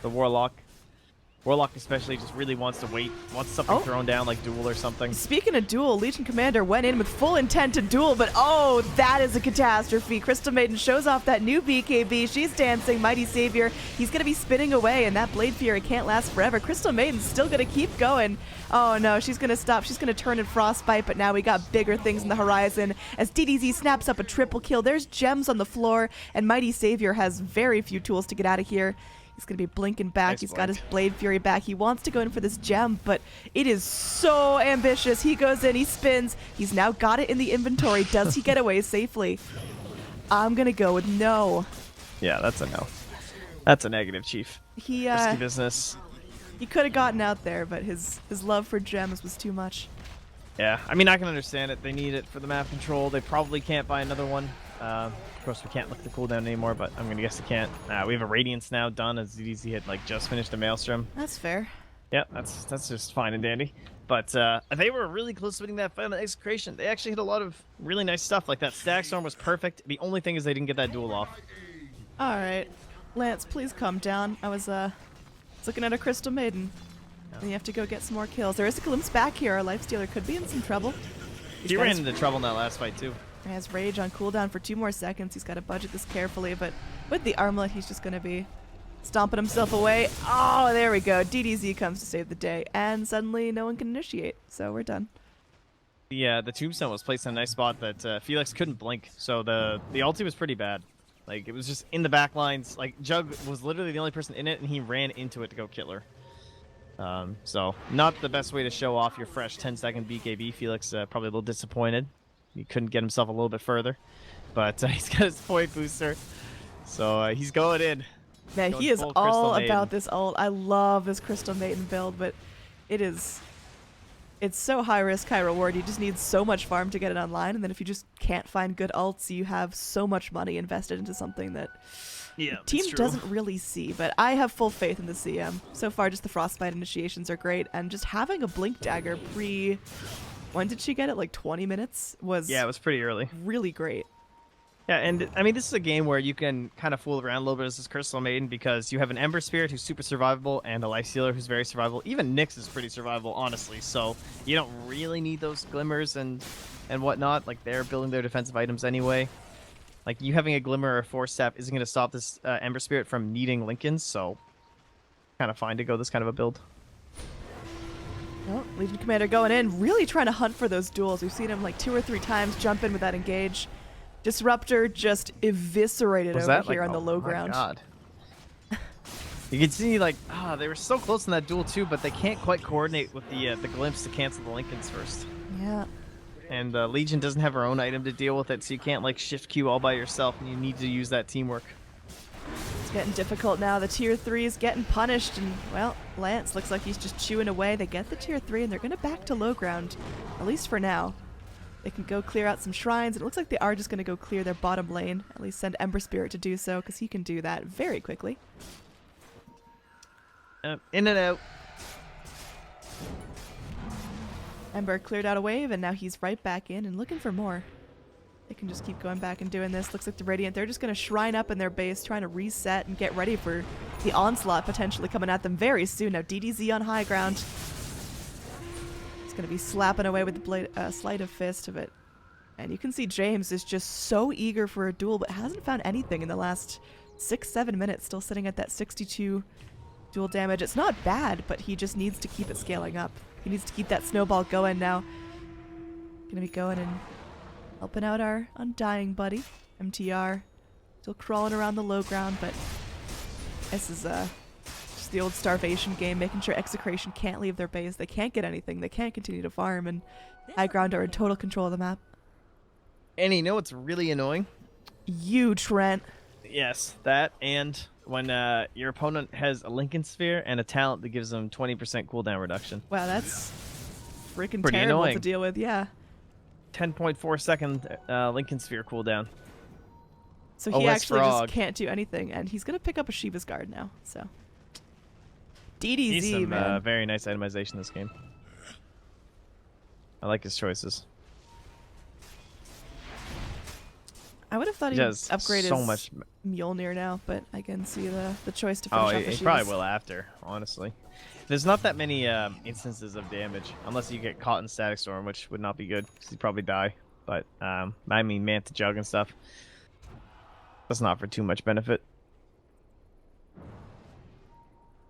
Warlock. Warlock especially just really wants to wait, wants something thrown down like duel or something.
Speaking of duel, Legion Commander went in with full intent to duel, but oh, that is a catastrophe. Crystal Maiden shows off that new BKB. She's dancing, Mighty Savior. He's going to be spinning away, and that Blade Fury can't last forever. Crystal Maiden's still going to keep going. Oh no, she's going to stop. She's going to turn in Frostbite, but now we got bigger things in the horizon as DDZ snaps up a triple kill. There's gems on the floor, and Mighty Savior has very few tools to get out of here. He's going to be blinking back. He's got his Blade Fury back. He wants to go in for this gem, but it is so ambitious. He goes in, he spins. He's now got it in the inventory. Does he get away safely? I'm going to go with no.
Yeah, that's a no. That's a negative, Chief. Risky business.
He could have gotten out there, but his love for gems was too much.
Yeah, I mean, I can understand it. They need it for the map control. They probably can't buy another one. Of course, we can't look at the cooldown anymore, but I'm going to guess they can't. We have a Radiance now done, as ZDZ had just finished a Maelstrom.
That's fair.
Yeah, that's just fine and dandy. But they were really close to winning that fight on the Execration. They actually hit a lot of really nice stuff. Like that Stack Storm was perfect. The only thing is they didn't get that duel off.
All right. Lance, please calm down. I was looking at a Crystal Maiden. And you have to go get some more kills. There is a glimpse back here. Our Lifestealer could be in some trouble.
He ran into trouble in that last fight, too.
He has Rage on cooldown for 2 more seconds. He's got to budget this carefully, but with the armlet, he's just going to be stomping himself away. Oh, there we go. DDZ comes to save the day, and suddenly no one can initiate, so we're done.
The Tombstone was placed in a nice spot that Felix couldn't blink, so the ulti was pretty bad. Like, it was just in the back lines. Like, Jug was literally the only person in it, and he ran into it to go kill her. So, not the best way to show off your fresh 10-second BKB. Felix probably a little disappointed. He couldn't get himself a little bit further. But he's got his point booster. So he's going in.
Man, he is all about this ult. I love this Crystal Maiden build, but it's so high risk, high reward. You just need so much farm to get it online, and then if you just can't find good ults, you have so much money invested into something that the team doesn't really see. But I have full faith in the CM. So far, just the Frostbite initiations are great, and just having a Blink Dagger when did she get it? Like 20 minutes?
Yeah, it was pretty early.
Really great.
Yeah, and I mean, this is a game where you can kind of fool around a little bit as this Crystal Maiden, because you have an Ember Spirit who's super survivable and a Lifestealer who's very survivable. Even Nyx is pretty survivable, honestly, so you don't really need those Glimmers and whatnot. Like, they're building their defensive items anyway. Like, you having a Glimmer or a Force Staff isn't going to stop this Ember Spirit from needing Lincolns, so kind of fine to go this kind of a build.
Oh, Legion Commander going in, really trying to hunt for those duels. We've seen him like 2 or 3 times jump in with that engage. Disruptor just eviscerated over here on the low ground.
God. You can see, like, they were so close in that duel too, but they can't quite coordinate with the glimpse to cancel the Lincolns first.
Yeah.
And Legion doesn't have her own item to deal with it, so you can't like shift Q all by yourself, and you need to use that teamwork.
It's getting difficult now. The tier 3 is getting punished, and well, Lance looks like he's just chewing away. They get the tier 3, and they're going to back to low ground, at least for now. They can go clear out some shrines, and it looks like they are just going to go clear their bottom lane. At least send Ember Spirit to do so, because he can do that very quickly.
In and out.
Ember cleared out a wave, and now he's right back in and looking for more. They can just keep going back and doing this. Looks like the Radiant, they're just going to shrine up in their base, trying to reset and get ready for the onslaught potentially coming at them very soon. Now DDZ on high ground. He's going to be slapping away with the blade, Sleight of Fist of it. And you can see James is just so eager for a duel, but hasn't found anything in the last 6-7 minutes, still sitting at that 62 duel damage. It's not bad, but he just needs to keep it scaling up. He needs to keep that snowball going now. Gonna be going and helping out our Undying buddy, MTR. Still crawling around the low ground, but this is just the old starvation game, making sure Execration can't leave their base. They can't get anything. They can't continue to farm, and high ground are in total control of the map.
And you know what's really annoying?
You, Trent.
Yes, that, and when your opponent has a Lincoln Sphere and a talent that gives them 20% cooldown reduction.
Wow, that's freaking
Pretty
terrible
annoying.
to deal with, yeah.
10.4 second Lincoln Sphere cooldown.
So he
OS
actually
Frog.
just can't do anything, and he's going to pick up a Shiva's Guard now, so.
He's
DDZ,
some
man.
very nice itemization this game. I like his choices.
I would have thought
He
he'd
does
upgrade
so
his
much.
Mjolnir now, but I can see the choice to finish
Oh,
off the
he
Shivas.
probably will after, honestly. There's not that many instances of damage, unless you get caught in Static Storm, which would not be good, because you'd probably die. But, I mean, Manta Jug and stuff. That's not for too much benefit.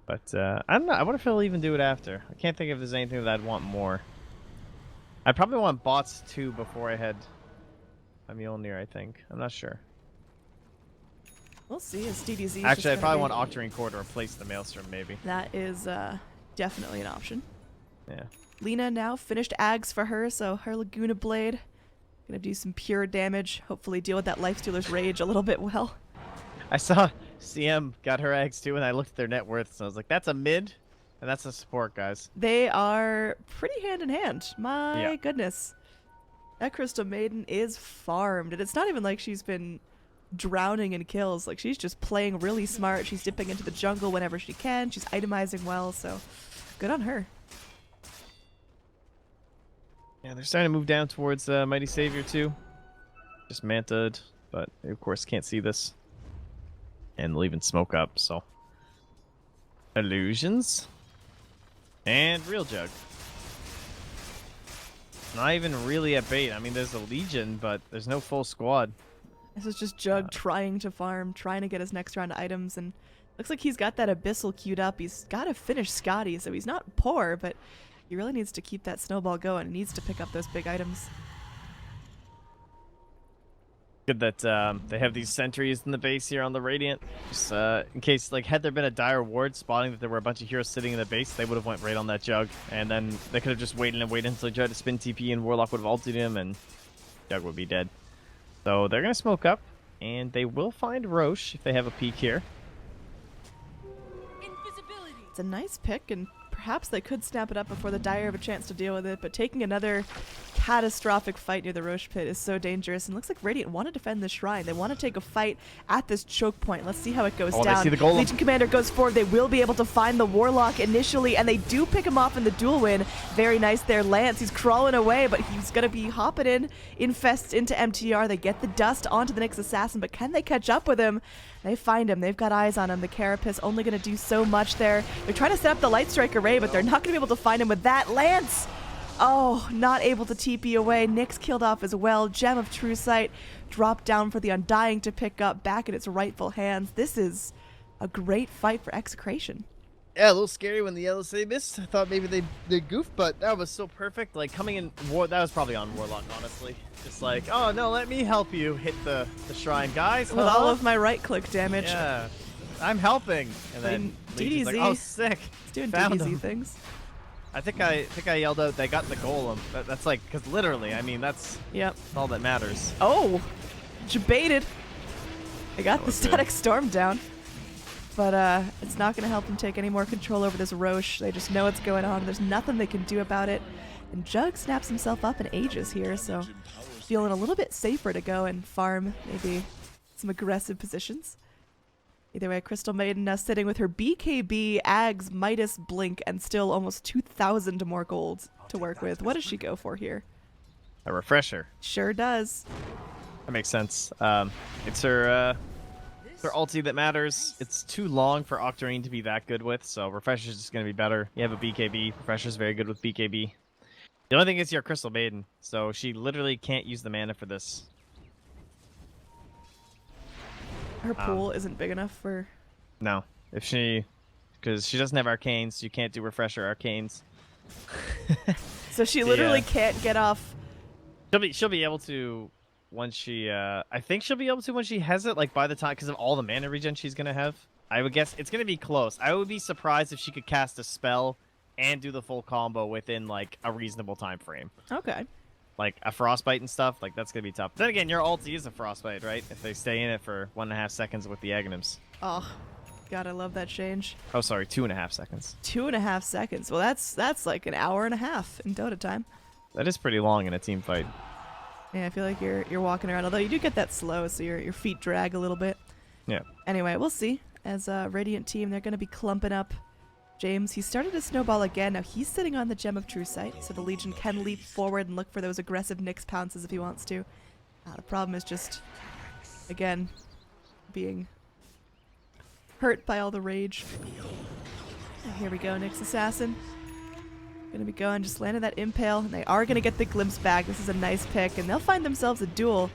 But, I don't know. I wonder if he'll even do it after. I can't think if there's anything that I'd want more. I'd probably want bots, too, before I had a Mjolnir, I think. I'm not sure.
We'll see as DDZ.
Actually, I'd probably want Octarine Core to replace the Maelstrom, maybe.
That is definitely an option.
Yeah.
Lena now finished Ags for her, so her Laguna Blade gonna do some pure damage. Hopefully deal with that Lifestealer's Rage a little bit well.
I saw CM got her eggs too, and I looked at their net worth, and I was like, that's a mid, and that's a support, guys.
They are pretty hand in hand. My
Yeah.
goodness. That Crystal Maiden is farmed, and it's not even like she's been drowning in kills. Like, she's just playing really smart. She's dipping into the jungle whenever she can. She's itemizing well, so good on her.
Yeah, they're starting to move down towards Mighty Savior too. Just Manta'd, but they of course can't see this. And leaving smoke up, so. Illusions. And Real Jug. Not even really a bait. I mean, there's a Legion, but there's no full squad.
This is just Jug trying to farm, trying to get his next round of items, and looks like he's got that Abyssal queued up. He's got to finish Scotty, so he's not poor, but he really needs to keep that snowball going. He needs to pick up those big items.
Good that they have these sentries in the base here on the Radiant. Just in case, like, had there been a dire ward spotting that there were a bunch of heroes sitting in the base, they would have went right on that Jug, and then they could have just waited until he tried to spin TP, and Warlock would have ulted him, and Jug would be dead. So they're gonna smoke up, and they will find Roche if they have a peek here.
It's a nice pick, and perhaps they could snap it up before the Dire have a chance to deal with it, but taking another catastrophic fight near the Roche pit is so dangerous, and looks like Radiant want to defend the shrine. They want to take a fight at this choke point. Let's see how it goes down.
They see the golem.
Legion Commander goes forward. They will be able to find the Warlock initially, and they do pick him off in the duel win. Very nice there. Lance, he's crawling away, but he's going to be hopping infests into MTR. They get the dust onto the next assassin, but can they catch up with him? They find him. They've got eyes on him. The Carapace only going to do so much there. They're trying to set up the Light Strike array, but they're not going to be able to find him with that. Lance! Oh, not able to TP away. Nyx killed off as well. Gem of True Sight dropped down for the Undying to pick up back in its rightful hands. This is a great fight for Execration.
Yeah, a little scary when the LSA missed. I thought maybe they goofed, but that was so perfect. Like, coming in, that was probably on Warlock, honestly. Just like, oh no, let me help you hit the shrine, guys.
With all of my right-click damage.
Yeah, I'm helping. And then
DDZ.
like, oh, sick.
He's doing
Found
DDZ
him.
things.
I yelled out they got the golem. That's like, because literally, I mean, that's
Yep.
all that matters.
Oh, debated. They got
That
the
was
static
good.
storm down. But it's not going to help them take any more control over this Roche. They just know what's going on. There's nothing they can do about it. And Jug snaps himself up in ages here, so feeling a little bit safer to go and farm maybe some aggressive positions. Either way, Crystal Maiden now sitting with her BKB, Ags, Midas, Blink, and still almost 2,000 more gold to work with. What does she go for here?
A refresher.
Sure does.
That makes sense. It's her ulti that matters. It's too long for Octarine to be that good with, so refresher's just gonna be better. You have a BKB. Refresher's very good with BKB. The only thing is your Crystal Maiden, so she literally can't use the mana for this.
Her pool isn't big enough for...
No, if she, because she doesn't have arcanes, so you can't do refresher arcanes.
So she literally can't get off...
She'll be able to once she I think she'll be able to when she has it, like by the time, because of all the mana regen she's gonna have. I would guess it's gonna be close. I would be surprised if she could cast a spell and do the full combo within like a reasonable time frame.
Okay.
Like a frostbite and stuff, like that's gonna be tough. Then again, your ulti is a frostbite, right? If they stay in it for 1.5 seconds with the Aghanims.
Oh, God, I love that change.
Oh, sorry, 2.5 seconds.
2.5 seconds. Well, that's like an hour and a half in Dota time.
That is pretty long in a team fight.
Yeah, I feel like you're walking around, although you do get that slow, so your feet drag a little bit.
Yeah.
Anyway, we'll see. As a Radiant team, they're going to be clumping up James. He started to snowball again. Now he's sitting on the Gem of True Sight, so the Legion can leap forward and look for those aggressive Nyx pounces if he wants to. The problem is just, again, being hurt by all the rage. Here we go, Nyx Assassin. Gonna be going, just landed that impale, and they are gonna get the glimpse back. This is a nice pick, and they'll find themselves a duel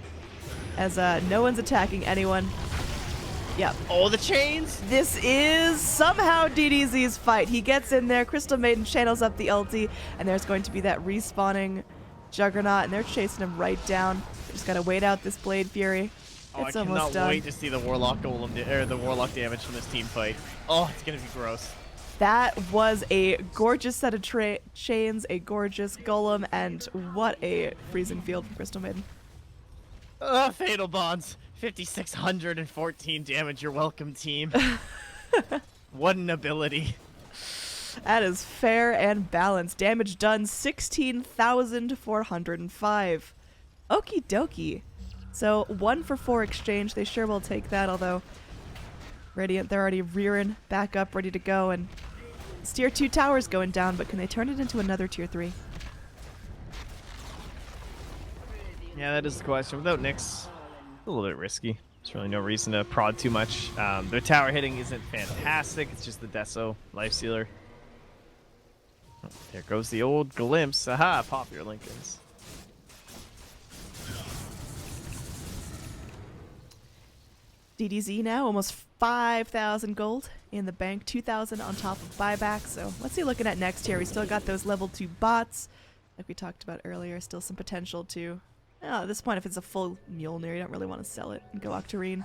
as no one's attacking anyone. Yep.
Oh, the chains!
This is somehow DDZ's fight. He gets in there, Crystal Maiden channels up the ulti, and there's going to be that respawning Juggernaut, and they're chasing him right down. Just gotta wait out this Blade Fury.
Oh,
It's
I
almost
cannot
done.
wait to see the Warlock Golem, or the Warlock damage from this team fight. Oh, it's gonna be gross.
That was a gorgeous set of chains, a gorgeous golem, and what a freezing field from Crystal Maiden.
Fatal Bonds. 5,614 damage. You're welcome, team. What an ability.
That is fair and balanced. Damage done 16,405. Okie dokie. So 1 for 4 exchange. They sure will take that, although Radiant, they're already rearing back up, ready to go, and this tier 2 tower's going down, but can they turn it into another tier 3?
Yeah, that is the question. Without Nyx, a little bit risky. There's really no reason to prod too much. Their tower hitting isn't fantastic. It's just the Deso Life Sealer. Oh, there goes the old glimpse. Aha, pop your Lincolns.
DDZ now, almost 5,000 gold in the bank, 2,000 on top of buyback. So what's he looking at next here? We still got those level 2 bots, like we talked about earlier. Still some potential to, at this point, if it's a full Mjolnir, you don't really want to sell it and go Octarine.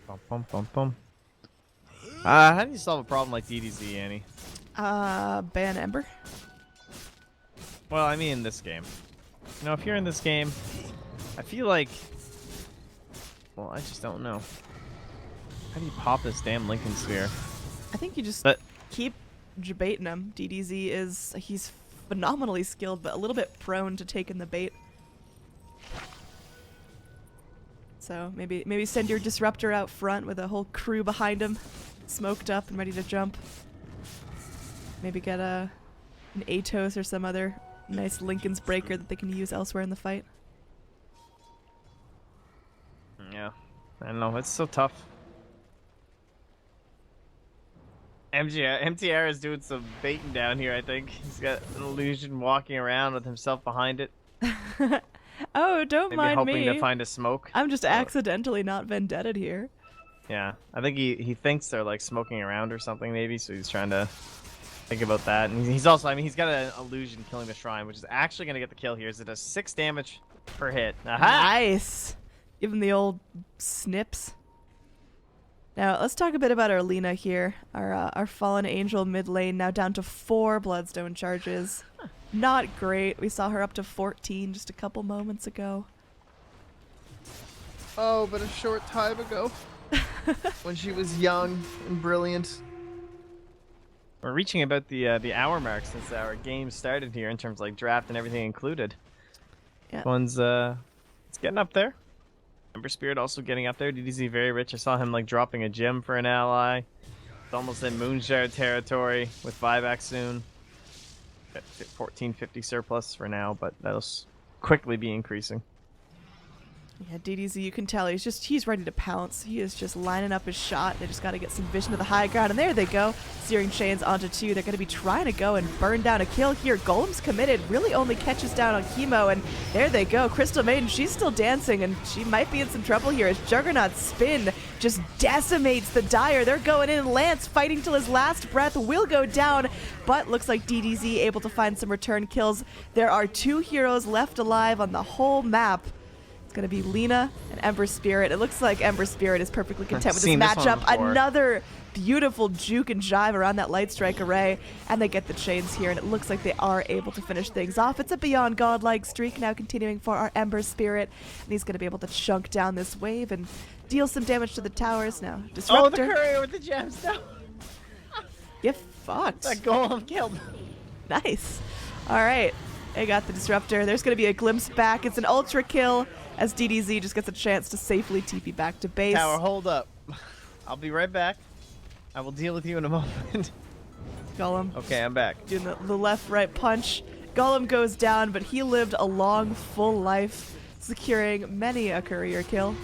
Bum, bum, bum, bum. How do you solve a problem like DDZ, Annie?
Ban Ember.
Well, I mean in this game. You know, if you're in this game, I feel like... Well, I just don't know. How do you pop this damn Lincoln Sphere?
I think you just
But
keep baiting him. DDZ he's phenomenally skilled, but a little bit prone to taking the bait. So maybe send your Disruptor out front with a whole crew behind him, smoked up and ready to jump. Maybe get an Atos or some other nice Lincoln's Breaker that they can use elsewhere in the fight.
yeah, I don't know. It's so tough. MTR is doing some baiting down here, I think. He's got an illusion walking around with himself behind it.
Oh, don't
Maybe
mind
hoping
me.
to find a smoke.
I'm just accidentally not Vendetta'd here.
Yeah, I think he thinks they're like smoking around or something maybe, so he's trying to think about that. And he's also, I mean, he's got an illusion killing the shrine, which is actually going to get the kill here. It does 6 damage per hit. Aha!
Nice. Give him the old snips. Now, let's talk a bit about our Lina here. Our fallen angel mid lane now down to 4 bloodstone charges. Not great. We saw her up to 14 just a couple moments ago.
Oh, but a short time ago. When she was young and brilliant.
We're reaching about the hour mark since our game started here in terms of like draft and everything included.
Yeah.
One's it's getting up there. Ember Spirit also getting up there. DDZ very rich. I saw him like dropping a gem for an ally. It's almost in Moonshard territory with buyback soon. At 1450 surplus for now, but that'll quickly be increasing.
Yeah, DDZ, you can tell he's ready to pounce. He is just lining up his shot. They just got to get some vision of the high ground, and there they go. Searing Chains onto 2. They're going to be trying to go and burn down a kill here. Golem's committed, really only catches down on Chemo, and there they go. Crystal Maiden, she's still dancing, and she might be in some trouble here as Juggernaut's spin just decimates the Dire. They're going in. Lance fighting till his last breath will go down, but looks like DDZ able to find some return kills. There are 2 heroes left alive on the whole map. It's going to be Lina and Ember Spirit. It looks like Ember Spirit is perfectly content with this matchup. Another beautiful juke and jive around that Light Strike array, and they get the chains here, and it looks like they are able to finish things off. It's a beyond godlike streak now continuing for our Ember Spirit, and he's going to be able to chunk down this wave and deal some damage to the towers now. Disruptor.
Oh, the courier with the gems now.
Get fucked.
That golem killed.
Nice. All right. They got the Disruptor. There's going to be a glimpse back. It's an ultra kill as DDZ just gets a chance to safely TP back to base.
Tower, hold up. I'll be right back. I will deal with you in a moment.
Golem.
Okay, I'm back.
Doing the left-right punch. Golem goes down, but he lived a long, full life, securing many a courier kill.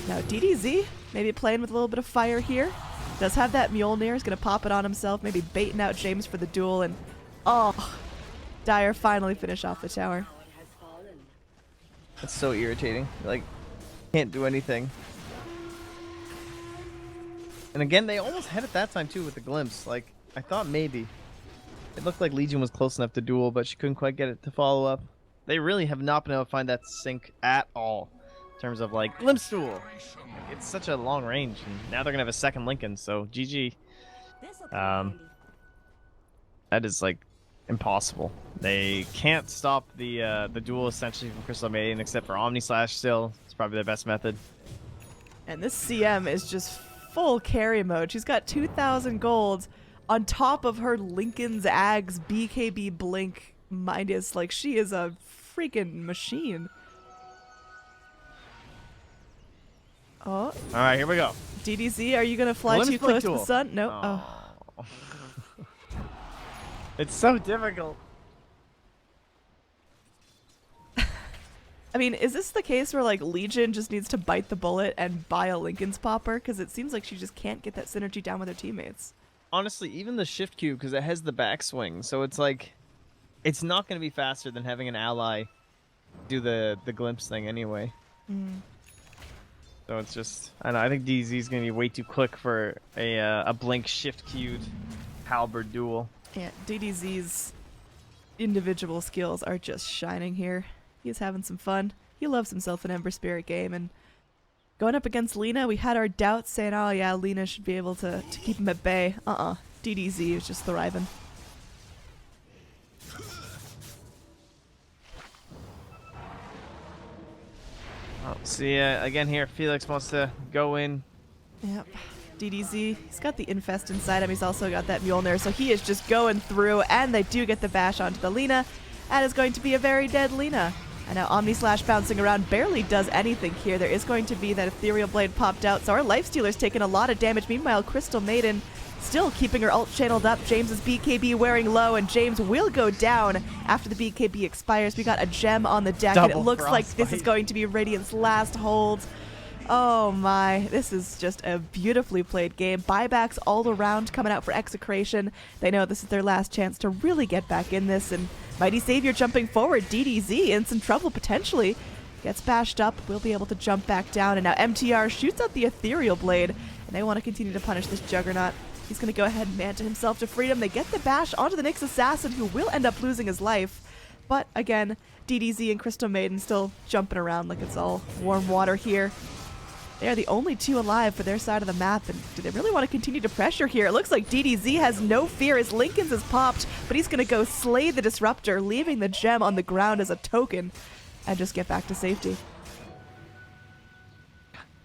Now DDZ, maybe playing with a little bit of fire here. Does have that Mjolnir. Is going to pop it on himself, maybe baiting out James for the duel, and oh, Dire finally finish off the tower.
That's so irritating. Like, can't do anything. And again, they almost had it that time too with the glimpse. Like, I thought maybe. It looked like Legion was close enough to duel, but she couldn't quite get it to follow up. They really have not been able to find that sync at all. In terms of, like, glimpse duel. Like, it's such a long range, and now they're going to have a second Lincoln, so GG. That is, like, impossible. They can't stop the duel essentially from Crystal Maiden except for Omni Slash still. It's probably their best method. And
this CM is just full carry mode. She's got 2,000 gold on top of her Lincoln's Ags BKB Blink Midas. Like, she is a freaking machine. Oh.
Alright, here we go.
DDZ, are you going to fly too close to the sun? No. Oh.
It's so difficult.
I mean, is this the case where, like, Legion just needs to bite the bullet and buy a Lincoln's Popper? Because it seems like she just can't get that synergy down with her teammates.
Honestly, even the shift Q, because it has the backswing, so it's like, it's not going to be faster than having an ally do the glimpse thing anyway.
Mm.
So it's just, I don't know, I think DZ is going to be way too quick for a blink shift Q'd halberd duel.
Yeah, DDZ's individual skills are just shining here. He's having some fun. He loves himself an Ember Spirit game, and going up against Lina, we had our doubts saying, oh yeah, Lina should be able to keep him at bay. DDZ is just thriving.
Oh, see, again here, Felix wants to go in.
Yep. DDZ, he's got the Infest inside him. He's also got that Mjolnir, so he is just going through, and they do get the bash onto the Lina. That is going to be a very dead Lina. And now Omni Slash bouncing around barely does anything here. There is going to be that Ethereal Blade popped out, so our Lifestealer's taking a lot of damage. Meanwhile, Crystal Maiden still keeping her ult channeled up. James's BKB wearing low, and James will go down after the BKB expires. We got a gem on the deck, and it looks like this is going to be Radiant's last hold. Oh my, this is just a beautifully played game. Buybacks all around coming out for Execration. They know this is their last chance to really get back in this, and Mighty Savior jumping forward. DDZ in some trouble potentially. Gets bashed up, will be able to jump back down, and now MTR shoots out the Ethereal Blade, and they want to continue to punish this Juggernaut. He's going to go ahead and manta himself to freedom. They get the bash onto the Nyx Assassin, who will end up losing his life. But again, DDZ and Crystal Maiden still jumping around like it's all warm water here. They are the only 2 alive for their side of the map, and do they really want to continue to pressure here? It looks like DDZ has no fear as Lincoln's is popped, but he's going to go slay the Disruptor, leaving the gem on the ground as a token, and just get back to safety.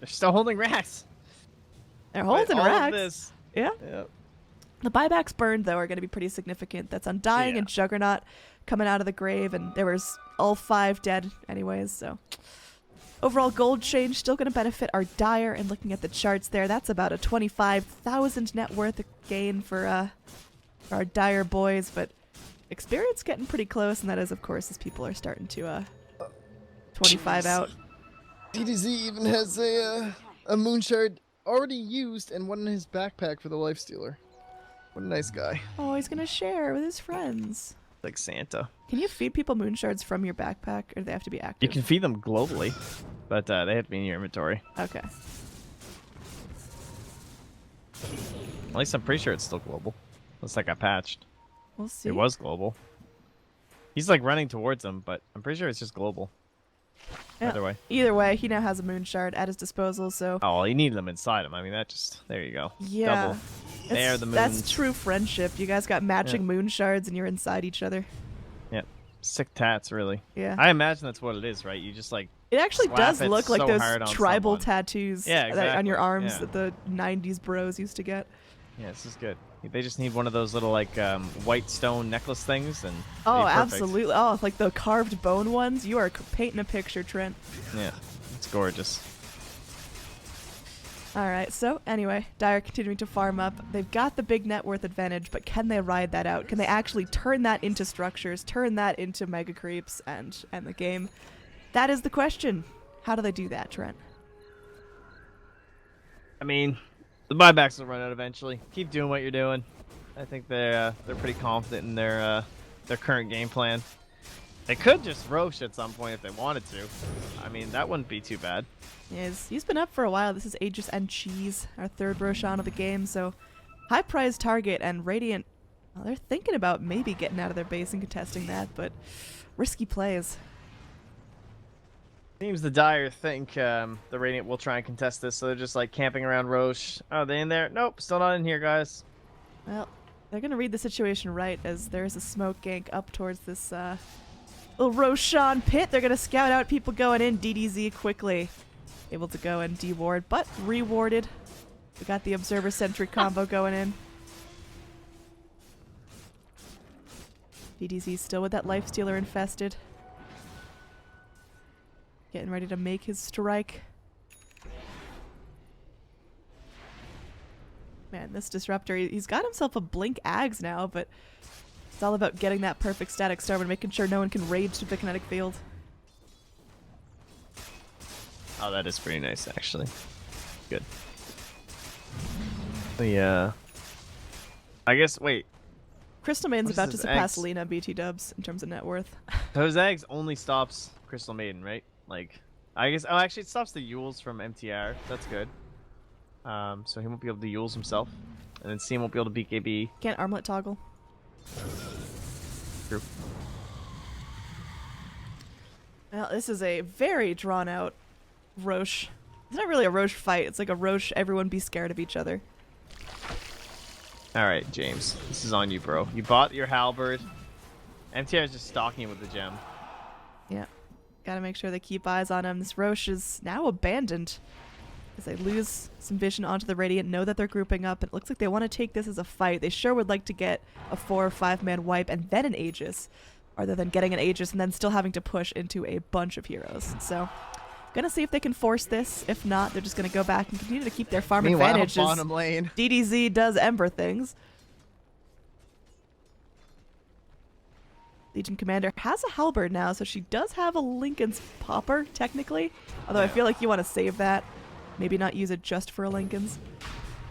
They're still holding racks.
They're holding
all
racks.
Of this.
Yeah.
Yep.
The buybacks burned, though, are going to be pretty significant. That's Undying
Yeah.
and Juggernaut coming out of the grave, and there was all 5 dead anyways, so... Overall gold change still going to benefit our Dire, and looking at the charts there, that's about a 25,000 net worth gain for our Dire boys, but experience getting pretty close, and that is, of course, as people are starting to 25
Jeez.
out.
DDZ even has a moonshard already used and one in his backpack for the lifestealer. What a nice guy.
Oh, he's going to share with his friends.
Like Santa.
Can you feed people moonshards from your backpack, or do they have to be active?
You can feed them globally, but they have to be in your inventory.
Okay.
At least I'm pretty sure it's still global. Looks like I patched.
We'll see.
It was global. He's like running towards him, but I'm pretty sure it's just global.
Yeah.
Either way.
Either way, he now has a moonshard at his disposal, so...
Oh, well, you need them inside him. I mean, that just... There you go.
Yeah.
Double. There, the moons.
That's true friendship. You guys got matching moon shards and you're inside each other.
Yeah. Sick tats, really.
Yeah.
I imagine that's what it is, right? You just like...
It actually
slap
does
it
look like
so
those
hard on
tribal
someone.
tattoos
Yeah,
that on your
exactly.
arms
Yeah.
that the 90s bros used to get.
Yeah, this is good. They just need one of those little like white stone necklace things, and
Oh,
be perfect.
absolutely. Oh, like the carved bone ones. You are painting a picture, Trent.
Yeah, it's gorgeous.
All right, so anyway, Dire continuing to farm up. They've got the big net worth advantage, but can they ride that out? Can they actually turn that into structures, turn that into mega creeps, and end the game? That is the question. How do they do that, Trent?
I mean, the buybacks will run out eventually. Keep doing what you're doing. I think they're pretty confident in their current game plan. They could just Roche at some point if they wanted to. I mean, that wouldn't be too bad.
He's been up for a while. This is Aegis and Cheese, our 3rd Roshan of the game, so high prize target, and Radiant, well, they're thinking about maybe getting out of their base and contesting that, but risky plays.
Seems the Dire think the Radiant will try and contest this, so they're just like camping around Roche. Oh, they in there? Nope, still not in here, guys.
Well, they're going to read the situation right, as there's a smoke gank up towards this little Roshan pit. They're going to scout out people going in. DDZ quickly able to go and deward, but rewarded. We got the Observer Sentry combo going in. DDZ still with that Lifestealer infested. Getting ready to make his strike. Man, this Disruptor, he's got himself a Blink Ags now, but it's all about getting that perfect static storm and making sure no one can rage through the kinetic field.
Oh, that is pretty nice, actually. Good. Yeah. I guess, wait.
Crystal Maiden's
What is
about to
his
surpass
eggs?
Lena BT dubs in terms of net worth.
Those eggs only stops Crystal Maiden, right? Like, I guess... Oh, actually, it stops the Yules from MTR. That's good. So he won't be able to Yules himself. And then CM won't be able to BKB.
Can't armlet toggle.
True.
Well, this is a very drawn out Roche. It's not really a Roche fight. It's like a Roche, everyone be scared of each other.
Alright, James. This is on you, bro. You bought your halberd. MTR is just stalking you with the gem.
Yeah. Gotta make sure they keep eyes on him. This Roche is now abandoned as they lose some vision onto the Radiant, know that they're grouping up, and it looks like they want to take this as a fight. They sure would like to get a 4 or 5 man wipe and then an Aegis, rather than getting an Aegis and then still having to push into a bunch of heroes. So, gonna see if they can force this. If not, they're just gonna go back and continue to keep their farm
Meanwhile,
advantage as
bottom lane.
DDZ does Ember things. Legion Commander has a halberd now, so she does have a Lincoln's popper, technically. Although I feel like you want to save that. Maybe not use it just for a Lincoln's.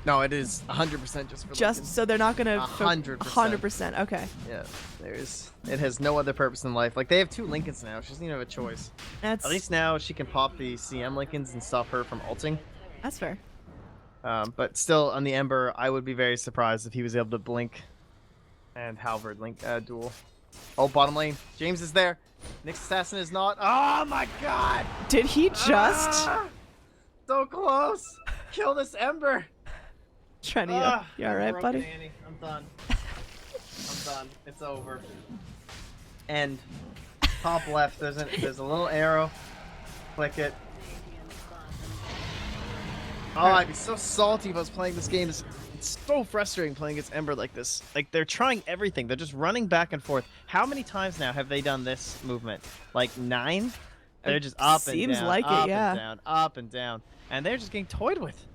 No, it is 100% just for
Just
Lincoln.
so they're not gonna
100%.
100%. Okay.
Yeah, it has no other purpose in life. Like, they have 2 Lincolns now. She doesn't even have a choice.
That's
At least now she can pop the CM Lincolns and stop her from ulting.
that's fair.
But still, on the Ember, I would be very surprised if he was able to blink and halberd link duel. Oh, bottom lane. James is there. Nyx Assassin is not. Oh my god!
Did he just?
So close. Kill this Ember.
Trenny, you all right,
broken,
buddy?
Annie. I'm done. I'm done. It's over. End. Top left. There's a little arrow. Click it. Oh, I'd be so salty if I was playing this game. It's so frustrating playing against Ember like this. Like, they're trying everything. They're just running back and forth. How many times now have they done this movement? Like 9? They're just up and down.
Seems like it,
up
yeah.
and down, up and down. And they're just getting toyed with.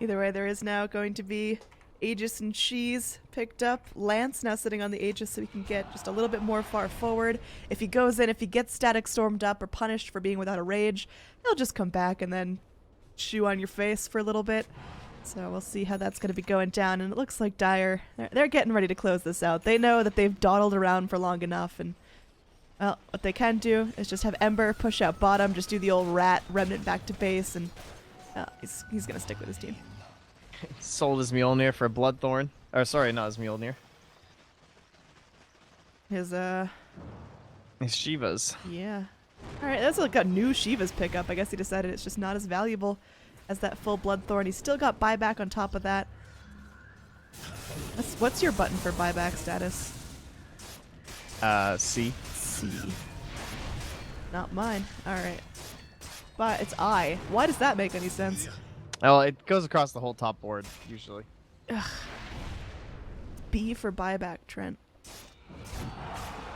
Either way, there is now going to be Aegis and Cheese picked up. Lance now sitting on the Aegis so he can get just a little bit more far forward. If he goes in, if he gets static stormed up or punished for being without a rage, he'll just come back and then chew on your face for a little bit. So we'll see how that's going to be going down. And it looks like Dire, they're getting ready to close this out. They know that they've dawdled around for long enough. And, well, what they can do is just have Ember push out bottom, just do the old rat remnant back to base, and he's going to stick with his team.
Sold his Mjolnir for a Bloodthorn. Or, sorry, not his Mjolnir.
His,
His Shivas.
yeah. Alright, that's like a new Shiva's pickup. I guess he decided it's just not as valuable as that full Bloodthorn. He's still got buyback on top of that. What's your button for buyback status?
C.
C. Not mine. Alright. But it's I. Why does that make any sense?
Oh, it goes across the whole top board, usually.
Ugh. B for buyback, Trent.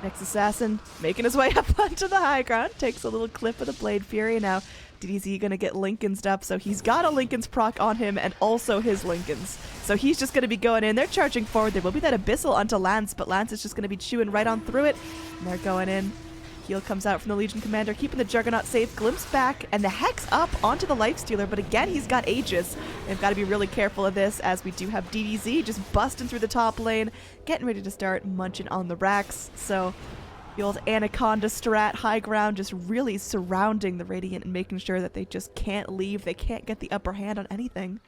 Next assassin making his way up onto the high ground. Takes a little clip of the Blade Fury. Now, DDZ gonna get Lincoln's up, so he's got a Lincoln's proc on him and also his Lincoln's. So he's just gonna be going in. They're charging forward. There will be that Abyssal onto Lance, but Lance is just gonna be chewing right on through it. And they're going in. Heal comes out from the Legion Commander, keeping the Juggernaut safe. Glimpse back, and the Hex up onto the Lifestealer, but again, he's got Aegis. They've got to be really careful of this, as we do have DDZ just busting through the top lane, getting ready to start munching on the racks. So the old Anaconda strat, high ground, just really surrounding the Radiant and making sure that they just can't leave. They can't get the upper hand on anything.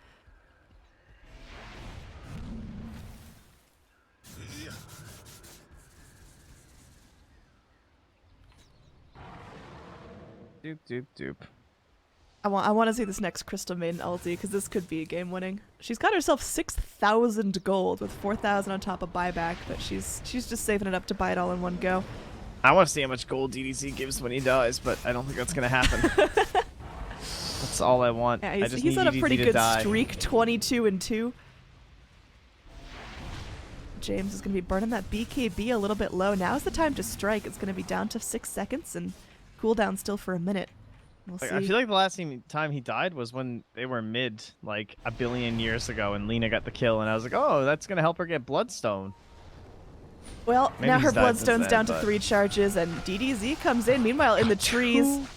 Doop, doop, doop.
I want to see this next Crystal Maiden ulti, because this could be a game winning. She's got herself 6,000 gold with 4,000 on top of buyback, but she's just saving it up to buy it all in one go.
I want to see how much gold DDC gives when he dies, but I don't think that's going to happen. That's all I want.
Yeah,
I just
he's
need
on a
DDZ
pretty
to
good
die.
streak, 22-2. James is going to be burning that BKB a little bit low. Now's the time to strike. It's going to be down to 6 seconds and cooldown still for a minute. We'll see.
I feel like the last time he died was when they were mid, like a billion years ago, and Lena got the kill, and I was like, oh, that's going to help her get Bloodstone.
Well,
Maybe
now her
he's died since
Bloodstone's
then,
down to
but-
3 charges, and DDZ comes in. Meanwhile, in the trees,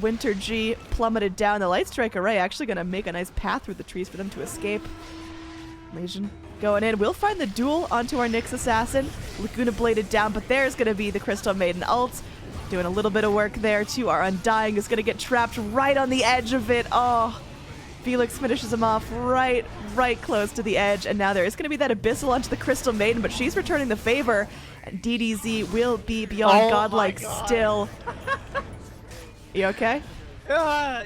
Winter G plummeted down. The Light Strike Array actually going to make a nice path through the trees for them to escape. Legion going in. We'll find the duel onto our Nyx Assassin. Laguna bladed down, but there's going to be the Crystal Maiden ult. Doing a little bit of work there, too. Our Undying is going to get trapped right on the edge of it. Oh, Felix finishes him off right close to the edge. And now there is going to be that Abyssal onto the Crystal Maiden, but she's returning the favor. And DDZ will be beyond godlike still. You okay?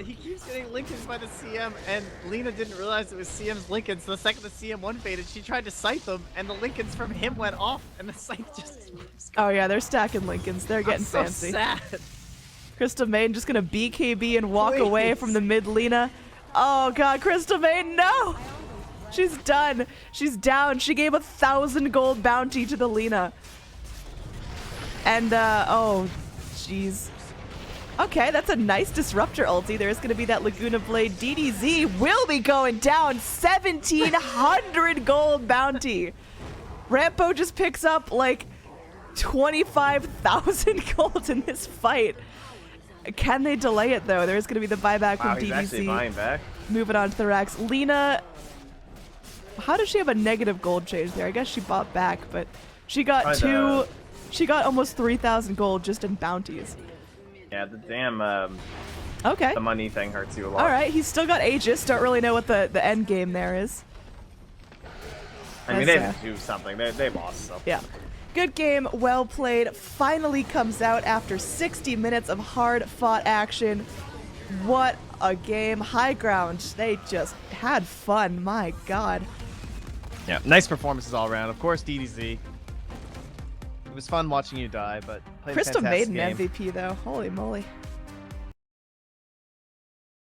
He keeps getting Lincolns by the CM, and Lena didn't realize it was CM's Lincolns. So the second the CM one faded, she tried to sight them, and the Lincolns from him went off, and the sight just...
Oh yeah, they're stacking Lincolns. They're getting
so
fancy.
sad.
Crystal Maiden just gonna BKB and walk away from the mid Lena. Oh god, Crystal Maiden, no! She's done. She's down. She gave 1,000 gold bounty to the Lena. And oh, jeez. Okay, that's a nice disruptor ulti. There's going to be that Laguna Blade. DDZ will be going down. 1,700 gold bounty. Rampo just picks up like 25,000 gold in this fight. Can they delay it though? There's going to be the buyback from
He's actually buying
DDZ.
back.
Moving on to the racks. Lena, how does she have a negative gold change there? I guess she bought back, but she got she got almost 3,000 gold just in bounties.
Yeah, the damn
Okay.
the money thing hurts you a lot.
All right, he's still got Aegis. Don't really know what the end game there is.
I mean, they
That's,
didn't do something. They lost, so.
Yeah. Good game, well played. Finally comes out after 60 minutes of hard-fought action. What a game. High ground. They just had fun. My God.
Yeah, nice performances all around. Of course, DDZ. It was fun watching you die, but played a
Crystal
fantastic
Maiden
game.
MVP though. Holy moly.